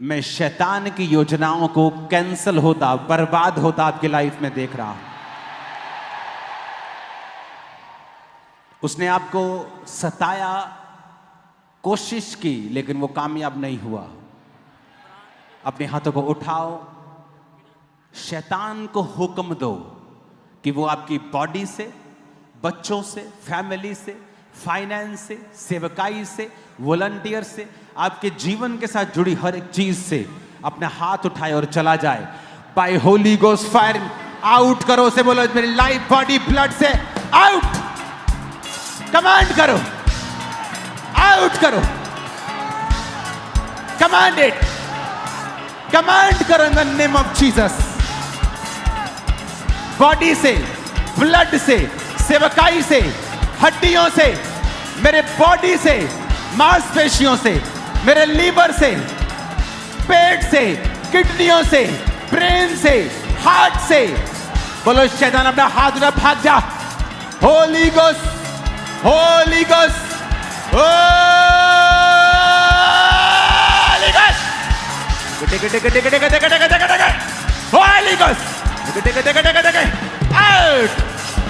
मैं शैतान की योजनाओं को कैंसल होता, बर्बाद होता आपकी लाइफ में देख रहा हूं। उसने आपको सताया, कोशिश की, लेकिन वो कामयाब नहीं हुआ। अपने हाथों को उठाओ, शैतान को हुक्म दो कि वो आपकी बॉडी से, बच्चों से, फैमिली से, फाइनेंस से, सेवकाई से, वॉलंटियर से, आपके जीवन के साथ जुड़ी हर एक चीज से अपना हाथ उठाए और चला जाए। By holy ghost fire out करो, से बोलो मेरी लाइफ बॉडी ब्लड से आउट, कमांड करो, आउट करो, कमांड इट, कमांड करो in the name of Jesus. Body से, ब्लड से, सेवकाई से, हड्डियों से, मेरे बॉडी से, मांसपेशियों से, मेरे लीवर से, पेट से, किडनियों से, ब्रेन से, हार्ट से, बोलो शैतान अपना हाथ उठा भाग जा। Holi ghost, Holi ghost, Holi ghost, Holi ghost, out,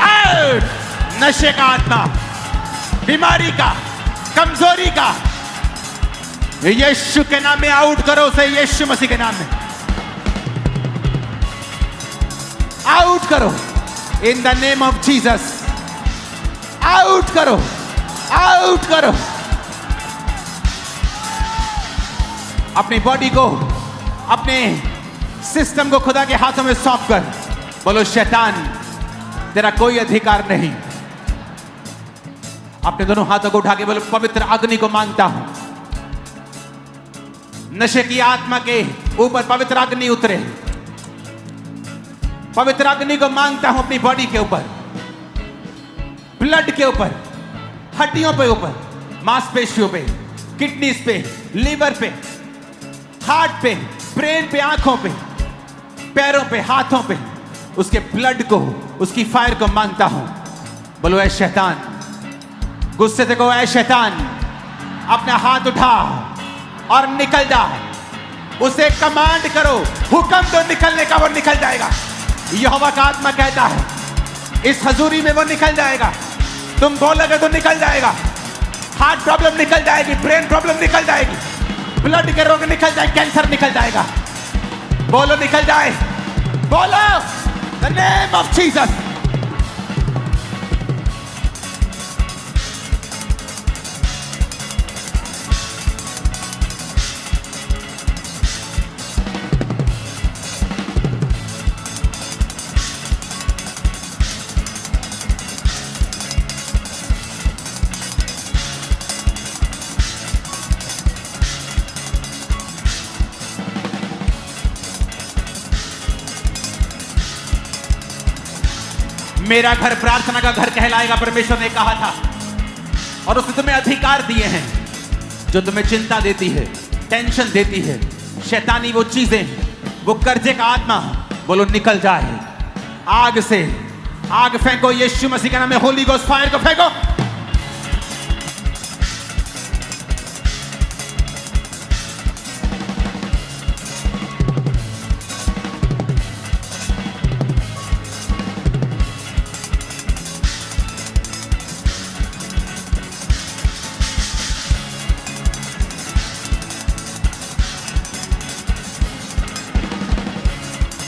out, नशे का आत्मा, बीमारी का, कमजोरी का, यीशु के नाम में आउट करो उसे, यीशु मसीह के नाम में आउट करो, in the name of Jesus, out करो, आउट करो। अपनी बॉडी को, अपने सिस्टम को खुदा के हाथों में सौंप कर बोलो शैतान तेरा कोई अधिकार नहीं। अपने दोनों हाथों को उठा के बोलो पवित्र अग्नि को मांगता हूं, नशे की आत्मा के ऊपर पवित्र अग्नि उतरे, पवित्र अग्नि को मांगता हूं अपनी बॉडी के ऊपर, ब्लड के ऊपर, हड्डियों पे ऊपर, मांसपेशियों पे, किडनीज पे, लीवर पे, हार्ट पे, ब्रेन पे, आंखों पे, पैरों पे, हाथों पे, उसके ब्लड को, उसकी फायर को मांगता हूं। बोलो ऐ शैतान, गुस्से से कहो ऐ शैतान अपना हाथ उठा और निकल जा। उसे कमांड करो, हुक्म दो निकलने का, वो निकल जाएगा। यहोवा का आत्मा कहता है इस हजूरी में वो निकल जाएगा। तुम बोलोगे तो निकल जाएगा। हार्ट प्रॉब्लम निकल जाएगी, ब्रेन प्रॉब्लम निकल जाएगी, ब्लड के रोग निकल जाए, कैंसर निकल जाएगा। बोलो निकल जाए, बोलो द नेम ऑफ जीसस। मेरा घर प्रार्थना का घर कहलाएगा, परमेश्वर ने कहा था। और उसने तुम्हें अधिकार दिए हैं जो तुम्हें चिंता देती है, टेंशन देती है, शैतानी वो चीजें, वो कर्जे का आत्मा, बोलो निकल जाए। आग से आग फेंको, यीशु मसीह के नाम में होली गोस्ट फायर को फेंको।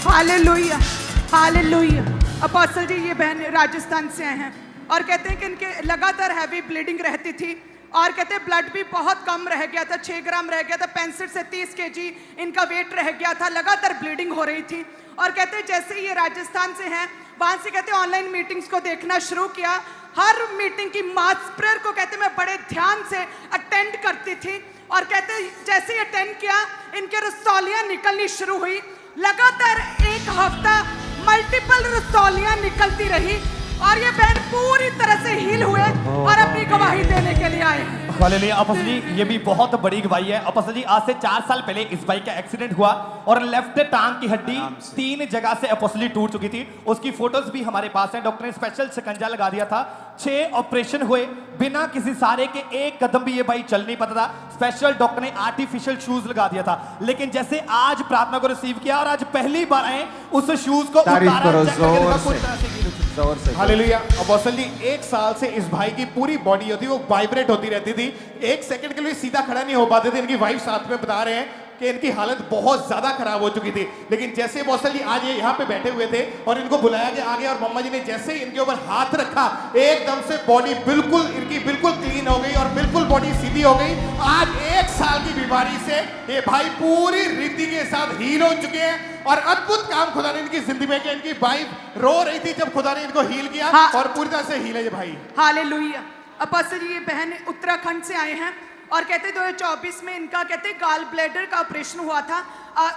Hallelujah, hallelujah. अपोस्टल जी ये बहन राजस्थान से आए हैं और कहते हैं कि इनके लगातार हैवी ब्लीडिंग रहती थी और कहते हैं ब्लड भी बहुत कम रह गया था, 6 ग्राम रह गया था, 65 से 30 केजी इनका वेट रह गया था, लगातार ब्लीडिंग हो रही थी। और कहते हैं जैसे ये राजस्थान से हैं, वहां से कहते हैं ऑनलाइन मीटिंग्स को देखना शुरू किया। हर मीटिंग की मास प्रेयर को कहते मैं बड़े ध्यान से अटेंड करती थी और कहते जैसे ही अटेंड किया इनके रसौलियां निकलनी शुरू हुई। लगातार 1 हफ्ता मल्टीपल रसौलियां निकलती रही और ये बहन पूरी तरह से हील हुए और अपनी गवाही देने के लिए आए हैं। हालेलुया। अपोस्टल जी ये भी बहुत बड़ी गवाही है। अपोस्टल जी आज से 4 साल पहले इस बाइक का एक्सीडेंट हुआ और लेफ्ट टांग की हड्डी 3 जगह से अपोस्टल जी टूट चुकी थी। उसकी फोटोज भी हमारे पास है। डॉक्टर ने स्पेशल शिकंजा लगा दिया था, 6 ऑपरेशन हुए, बिना किसी सहारे के 1 कदम भी ये भाई चल नहीं पाता था। स्पेशल डॉक्टर ने आर्टिफिशियल शूज लगा दिया था, लेकिन जैसे आज प्रार्थना को रिसीव किया और आज पहली बार आए उस शूज को हालेलुया। अपोस्टल जी 1 साल से इस भाई की पूरी बॉडी होती वो वाइब्रेट होती रहती थी, 1 सेकंड के लिए सीधा खड़ा नहीं हो पाते थे। इनकी वाइफ साथ में बता रहे हैं कि इनकी हालत बहुत ज्यादा खराब हो चुकी थी, लेकिन जैसे अपोस्टल जी आज ये यहाँ पे बैठे हुए थे और इनको बुलाया गया आगे और मम्मा जी ने जैसे ही इनके ऊपर हाथ रखा, एकदम से बॉडी बिल्कुल इनकी बिल्कुल क्लीन हो गई और बिल्कुल बॉडी सीधी हो गई। आज 1 साल की बीमारी से ये भाई पूरी रीति के साथ हील हो चुके हैं और अद्भुत काम खुदा ने इनकी जिंदगी में किया। इनकी वाइफ रो रही थी जब खुदा ने इनको हील किया हाँ। और पूरी तरह से हील है ये भाई। हालेलुया। अपोस्टल जी, ये बहन उत्तराखंड से आए हैं और कहते 2024 में इनका कहते गाल ब्लैडर का ऑपरेशन हुआ था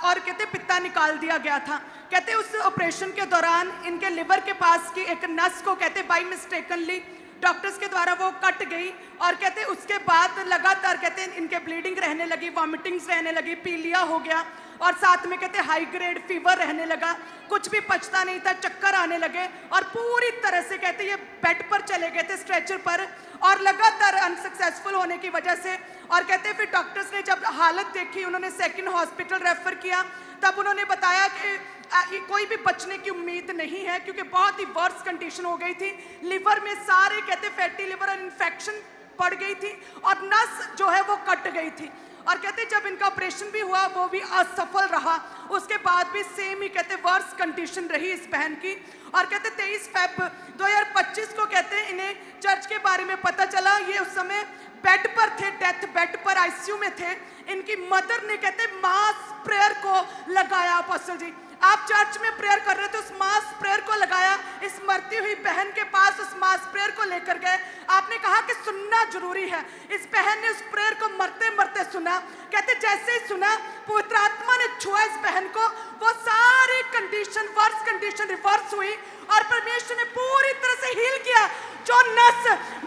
और कहते पित्ता निकाल दिया गया था। कहते उस ऑपरेशन के दौरान इनके लिवर के पास की एक नस को कहते बाई मिस्टेकनली डॉक्टर्स के द्वारा वो कट गई और कहते उसके बाद लगातार कहते इनके ब्लीडिंग रहने लगी, वॉमिटिंग्स रहने लगी, पीलिया हो गया और साथ में कहते हाई ग्रेड फीवर रहने लगा, कुछ भी पचता नहीं था, चक्कर आने लगे और पूरी तरह से कहते ये बेड पर चले गए थे, स्ट्रेचर पर, और लगातार अनसक्सेसफुल होने की वजह से। और कहते फिर डॉक्टर्स ने जब हालत देखी, उन्होंने सेकंड हॉस्पिटल रेफर किया, तब उन्होंने बताया कि कोई भी बचने की उम्मीद नहीं है क्योंकि बहुत ही वर्स कंडीशन हो गई थी। लिवर में सारे कहते फैटी लिवर और इन्फेक्शन पड़ गई थी और नस जो है वो कट गई थी। और कहते जब इनका ऑपरेशन भी हुआ वो भी असफल रहा, उसके बाद भी सेम ही कहते वर्स कंडीशन रही इस बहन की। और कहते 23 फेब 2025 को कहते इन्हें चर्च के बारे में पता चला। ये उस समय बेड पर थे, डेथ बेड पर आईसीयू में थे। इनकी मदर ने कहते मास प्रेयर को लगाया। अपोस्टल जी, आप चर्च में प्रेयर कर रहे थे, उस मास प्रेयर को लगाया, इस मरती हुई बहन के पास उस मास प्रेयर को लेकर गए। आपने कहा कि सुनना जरूरी है। इस बहन ने उस प्रेयर को मरते मरते सुना। कहते जैसे ही सुना, पवित्र आत्मा ने छुआ इस बहन को, वो सारी कंडीशन वर्स कंडीशन रिवर्स हुई और परमेश्वर ने पूरी तरह से हील किया। जो नस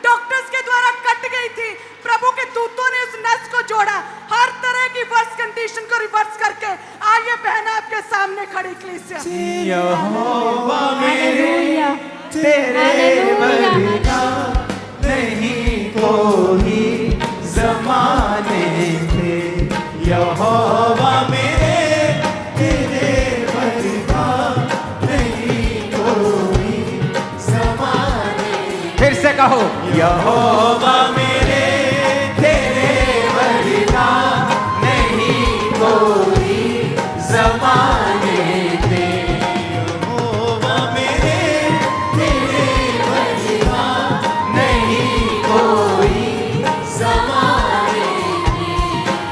डॉक्टर्स के द्वारा कट गई थी, प्रभु के दूतों ने उस नस को जोड़ा, हर तरह की वर्स कंडीशन को रिवर्स करके आज ये बहन आपके सामने खड़ी कलीसिया। यहोवा हालेलुया, तेरे हालेलुया। नहीं कोई जमाने थे, यहोवा मेरे तेरे बरका नहीं कोई जमाने। फिर से कहो, यहोवा मेरे तेरे बरका नहीं कोई जमाने थे, यहोवा मेरे तेरे बरका नहीं कोई जमाने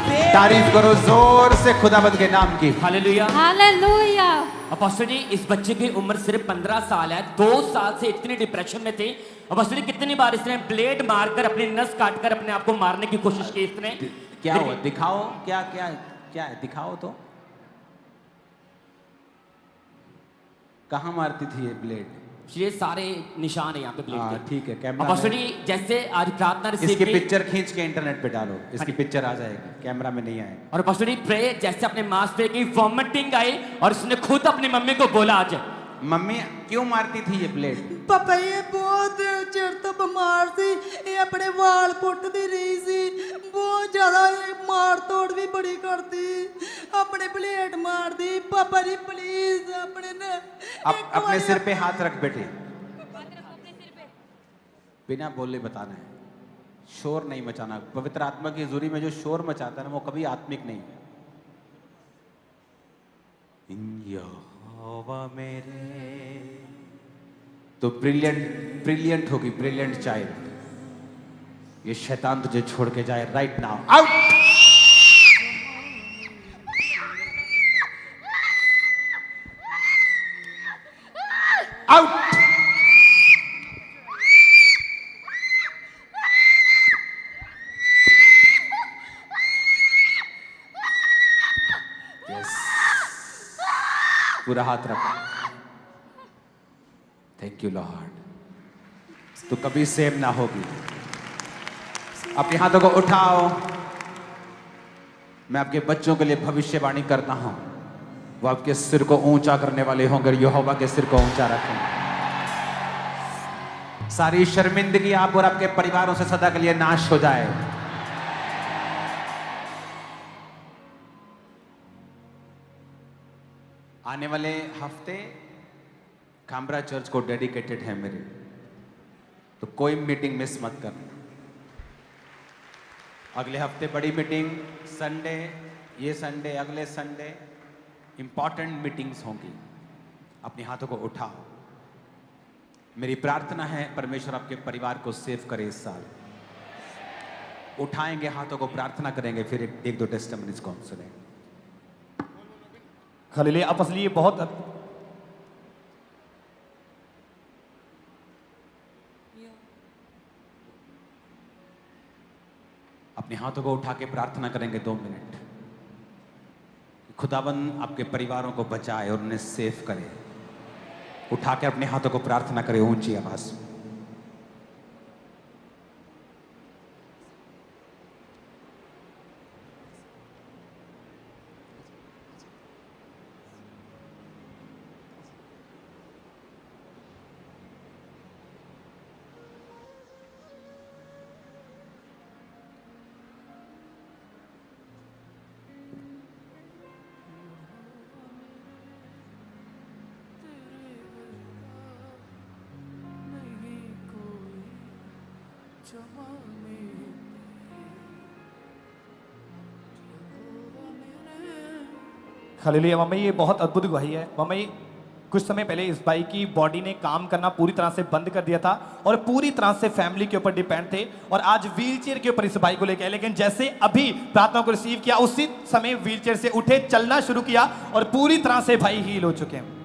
थे। तारीफ करो जोर से खुदावंद के नाम की। हालेलुया। हालेलुया। अपोस्टल जी, इस बच्चे की उम्र सिर्फ 15 साल है। 2 साल से इतनी डिप्रेशन में थे। अपोस्टल जी, कितनी बार इसने ब्लेड मारकर अपनी नस काटकर अपने आप को मारने की कोशिश की इसने। क्या हुआ? दिखाओ, क्या क्या क्या है, दिखाओ तो। कहाँ मारती थी ये ब्लेड? ये सारे निशान है यहाँ पे ब्लेड हाँ, के। ठीक है, कैमरा अपोस्टल में- जी, जैसे आज प्रार्थना रिसीव इसकी की पिक्चर खींच के इंटरनेट पे डालो, इसकी पिक्चर आ जाएगी, कैमरा में नहीं आएगा। और अपोस्टल जी प्रे, जैसे अपने मांस पे की वॉमिटिंग आई और उसने खुद अपनी मम्मी को बोला आज। मम्मी क्यों मारती थी ये ब्लेड? पापा ये बहुत चिर तो बीमार सी, ये अपने वाल पुटती रही सी, बहुत ज्यादा मार तोड़ भी बड़ी करती, अपने ब्लेड मार दी। पापा जी प्लीज अपने न अपने सिर पे हाथ रख बेटे, बिना बोले बताना है, शोर नहीं मचाना। पवित्र आत्मा की हजूरी में जो शोर मचाता है ना, वो कभी आत्मिक नहीं है। यहोवा मेरे, तो ब्रिलियंट होगी, ब्रिलियंट चाइल्ड। ये शैतान तुझे छोड़ के जाए राइट नाउ, आउट। आउट। पूरा हाथ रख। थैंक यू लॉर्ड, तो कभी सेम ना होगी। अपने हाथों को उठाओ। मैं आपके बच्चों के लिए भविष्यवाणी करता हूं, वो आपके सिर को ऊंचा करने वाले होंगे, यहोवा के सिर को ऊंचा रखेंगे। सारी शर्मिंदगी आप और आपके परिवारों से सदा के लिए नाश हो जाए। आने वाले हफ्ते कामरा चर्च को डेडिकेटेड है मेरे, तो कोई मीटिंग मिस मत करना। अगले हफ्ते बड़ी मीटिंग संडे ये संडे, अगले संडे इंपॉर्टेंट मीटिंग्स होंगी। अपने हाथों को उठाओ। मेरी प्रार्थना है परमेश्वर आपके परिवार को सेव करे इस साल। उठाएंगे हाथों को, प्रार्थना करेंगे, फिर एक दो टेस्टिमनीज को हम सुनेंगे। हालेलुया। अपोस्तल ये बहुत अपने हाथों को उठा के प्रार्थना करेंगे 2 मिनट। खुदाबंद आपके परिवारों को बचाए और उन्हें सेव करे। उठा के अपने हाथों को प्रार्थना करें ऊंची आवाज में। हालेलुया। मम्मी ये बहुत अद्भुत गवाही है। मम्मी कुछ समय पहले इस भाई की बॉडी ने काम करना पूरी तरह से बंद कर दिया था और पूरी तरह से फैमिली के ऊपर डिपेंड थे और आज व्हीलचेयर के ऊपर इस भाई को लेके आए, लेकिन जैसे अभी प्रार्थना को रिसीव किया उसी समय व्हीलचेयर से उठे, चलना शुरू किया और पूरी तरह से भाई हील हो चुके हैं।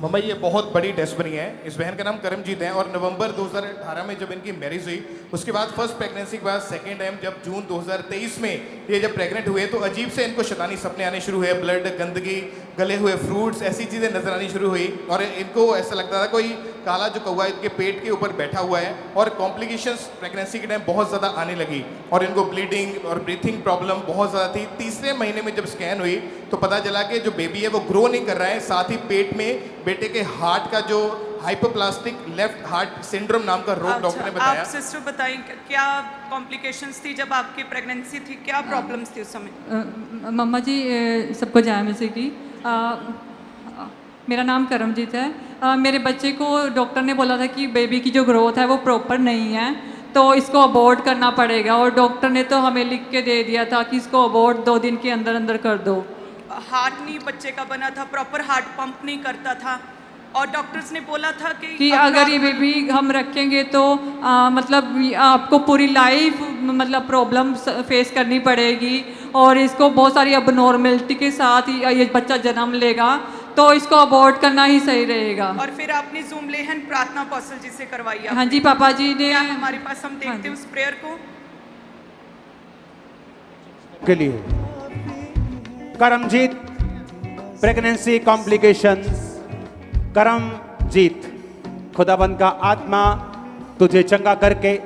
मम्मा ये बहुत बड़ी टेस्टमनी है। इस बहन का नाम करमजीत है और नवंबर 2018 में जब इनकी मैरिज हुई उसके बाद फर्स्ट प्रेगनेंसी के बाद सेकेंड टाइम जब जून 2023 में ये जब प्रेग्नेंट हुए तो अजीब से इनको शैतानी सपने आने शुरू हुए। ब्लड, गंदगी, गले हुए फ्रूट्स, ऐसी चीज़ें नजर आनी शुरू हुई और इनको ऐसा लगता था कोई काला जो कौवा इनके पेट के ऊपर बैठा हुआ है और कॉम्प्लिकेशंस प्रेगनेंसी के टाइम बहुत ज़्यादा आने लगी और इनको ब्लीडिंग और ब्रीथिंग प्रॉब्लम बहुत ज़्यादा थी। तीसरे महीने में जब स्कैन हुई तो पता चला कि जो बेबी है वो ग्रो नहीं कर रहा है, साथ ही पेट में बेटे के हार्ट का जो हाइपोप्लास्टिक लेफ्ट हार्ट सिंड्रोम नाम का रोग डॉक्टर ने बताया। आप सिस्टर बताइए क्या कॉम्प्लिकेशंस थी जब आपकी प्रेगनेंसी थी, क्या प्रॉब्लम्स थी उस समय? मम्मा जी सबको जय मसीह की। मेरा नाम करमजीत है। मेरे बच्चे को डॉक्टर ने बोला था कि बेबी की जो ग्रोथ है वो प्रॉपर नहीं है तो इसको अबॉर्ट करना पड़ेगा और डॉक्टर ने तो हमें लिख के दे दिया था कि इसको अबॉर्ट 2 दिन के अंदर अंदर कर दो। हार्ट नहीं बच्चे का बना था, प्रॉपर हार्ट पंप नहीं करता था और डॉक्टर्स ने बोला था कि अगर ये बेबी हम रखेंगे तो मतलब आपको पूरी लाइफ मतलब प्रॉब्लम फेस करनी पड़ेगी और इसको बहुत सारी अबनॉर्मलिटी के साथ ये बच्चा जन्म लेगा तो इसको अबॉर्ट करना ही सही रहेगा। और फिर आपने जूम लेहन प्रार्थना अपोस्टल जी से करवाई? हाँ जी पापा जी ने। हमारे पास हम देखते हैं उस प्रेयर को के लिए। Karamjit pregnancy complications. करमजीत, खुदाबंद का आत्मा तुझे चंगा करके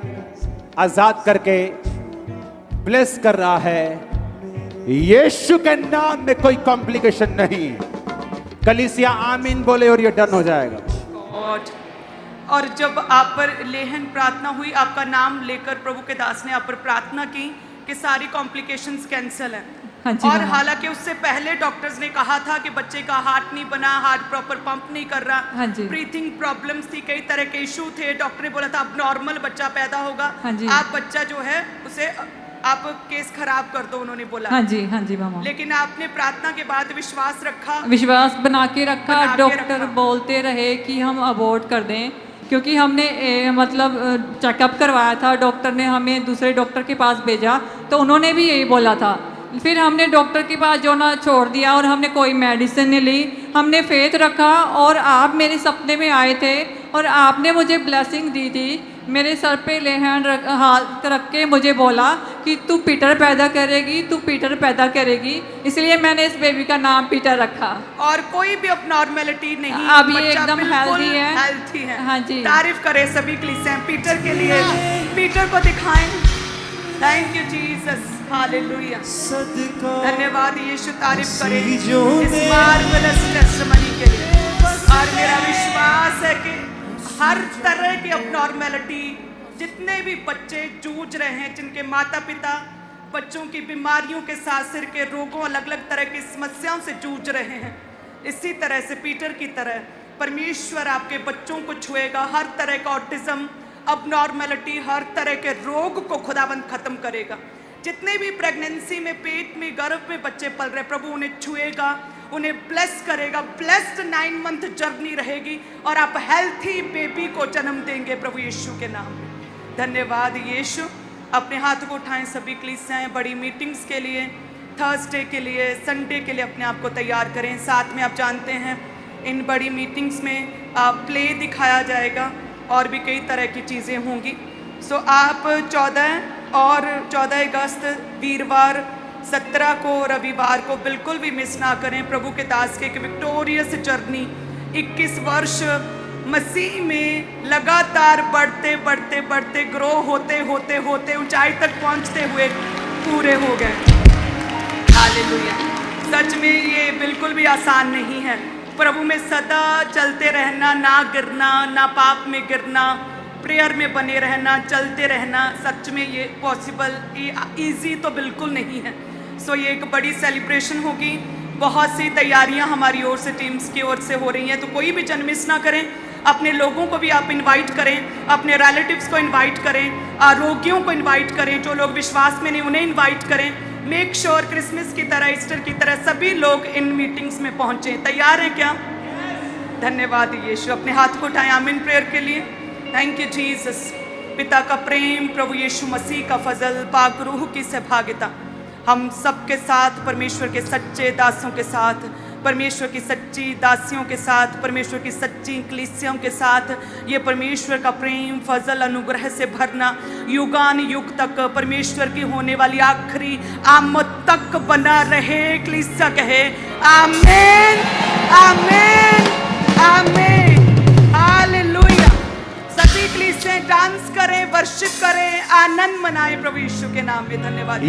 आजाद करके ब्लेस कर रहा है। यीशु के नाम में कोई कॉम्प्लिकेशन नहीं। कलीसिया आमीन बोले और ये डन हो जाएगा। और जब आप पर लेहन प्रार्थना हुई, आपका नाम लेकर प्रभु के दास ने आप पर प्रार्थना की कि सारी कॉम्प्लिकेशंस कैंसिल हैं। हाँ जी, और हाँ। हालांकि उससे पहले डॉक्टर्स ने कहा था कि बच्चे का हार्ट नहीं बना, हार्ट प्रॉपर पंप नहीं कर रहा, हाँ जी। ब्रीथिंग प्रॉब्लम्स थी, कई तरह के इशू थे। डॉक्टर ने बोला था अब नॉर्मल बच्चा पैदा होगा, हाँ जी। आप बच्चा जो है उसे आप केस खराब कर दो, उन्होंने बोला। हाँ जी मामा। लेकिन आपने प्रार्थना के बाद विश्वास रखा, विश्वास बना के रखा। बना के डॉक्टर रखा। बोलते रहे कि हम अबॉर्ट कर दें क्योंकि हमने मतलब चेकअप करवाया था। डॉक्टर ने हमें दूसरे डॉक्टर के पास भेजा तो उन्होंने भी यही बोला था। फिर हमने डॉक्टर के पास जो ना छोड़ दिया और हमने कोई मेडिसिन नहीं ली, हमने फेथ रखा और आप मेरे सपने में आए थे और आपने मुझे ब्लेसिंग दी थी। मेरे सर पे हाथ रख के मुझे बोला कि तू पीटर पैदा करेगी, तू पीटर पैदा करेगी, इसलिए मैंने इस बेबी का नाम पीटर रखा। और कोई भी अबनॉर्मलिटी नहीं, अब ये बच्चा एकदम बिल्कुल हेल्दी है। हेल्थी है। हाँ जी। तारीफ करें सभी कलीसिया पीटर के लिए, पीटर को दिखाएं। Thank you Jesus, hallelujah. धन्यवाद यीशु, तारीफ करें इस मार्वेलस टेस्टिमनी के लिए। और मेरा विश्वास है कि हर तरह की अबनॉर्मलिटी, जितने भी बच्चे जूझ रहे हैं, जिनके माता पिता बच्चों की बीमारियों के साथ, सिर के रोगों, अलग अलग तरह की समस्याओं से जूझ रहे हैं, इसी तरह से पीटर की तरह परमेश्वर आपके बच्चों को छुएगा। हर तरह का ऑटिज्म, अबनॉर्मलिटी, हर तरह के रोग को खुदाबंद खत्म करेगा। जितने भी प्रेगनेंसी में पेट में गर्भ में बच्चे पल रहे, प्रभु उन्हें छुएगा, उन्हें ब्लेस करेगा। ब्लेस्ड 9 मंथ जर्नी रहेगी और आप हेल्थी बेबी को जन्म देंगे प्रभु यीशु के नाम में। धन्यवाद यीशु। अपने हाथ को उठाएं सभी कलीसियाएं, बड़ी मीटिंग्स के लिए, थर्सडे के लिए, संडे के लिए अपने आप को तैयार करें। साथ में आप जानते हैं इन बड़ी मीटिंग्स में प्ले दिखाया जाएगा और भी कई तरह की चीज़ें होंगी। सो आप 14 अगस्त वीरवार, 17 को रविवार को बिल्कुल भी मिस ना करें। प्रभु के दास के एक विक्टोरियस जर्नी 21 वर्ष मसीह में लगातार बढ़ते बढ़ते बढ़ते ग्रो होते होते होते ऊंचाई तक पहुंचते हुए पूरे हो गए। हालेलुया। सच में ये बिल्कुल भी आसान नहीं है। प्रभु में सदा चलते रहना, ना गिरना, ना पाप में गिरना, प्रेयर में बने रहना, चलते रहना, सच में ये पॉसिबल, ये ईजी तो बिल्कुल नहीं है। सो ये एक बड़ी सेलिब्रेशन होगी। बहुत सी तैयारियां हमारी ओर से, टीम्स की ओर से हो रही हैं, तो कोई भी जन मिस ना करें। अपने लोगों को भी आप इनवाइट करें, अपने रिलेटिव्स को इनवाइट करें, रोगियों को इनवाइट करें, जो लोग विश्वास में नहीं उन्हें इनवाइट करें। मेक श्योर क्रिसमस की तरह, ईस्टर की तरह सभी लोग इन मीटिंग्स में पहुंचे। तैयार हैं क्या? धन्यवाद यीशु। अपने हाथ को उठाएं आमीन प्रेयर के लिए। Thank you Jesus. पिता का प्रेम, प्रभु यीशु मसीह का फजल, पाक रूह की सहभागिता हम सबके साथ, परमेश्वर के सच्चे दासों के साथ, परमेश्वर की सच्ची दासियों के साथ, परमेश्वर की सच्ची कलीसियाओं के साथ, ये परमेश्वर का प्रेम, फजल, अनुग्रह से भरना युगान युग तक, परमेश्वर की होने वाली आखिरी आमद तक बना रहे। कलीसिया कहे आमीन, आमीन, आमीन। हालेलुया। सभी कलीसियाएं डांस करें, वर्शिप करें, आनंद मनाएं प्रभु यीशु के नाम में। धन्यवाद।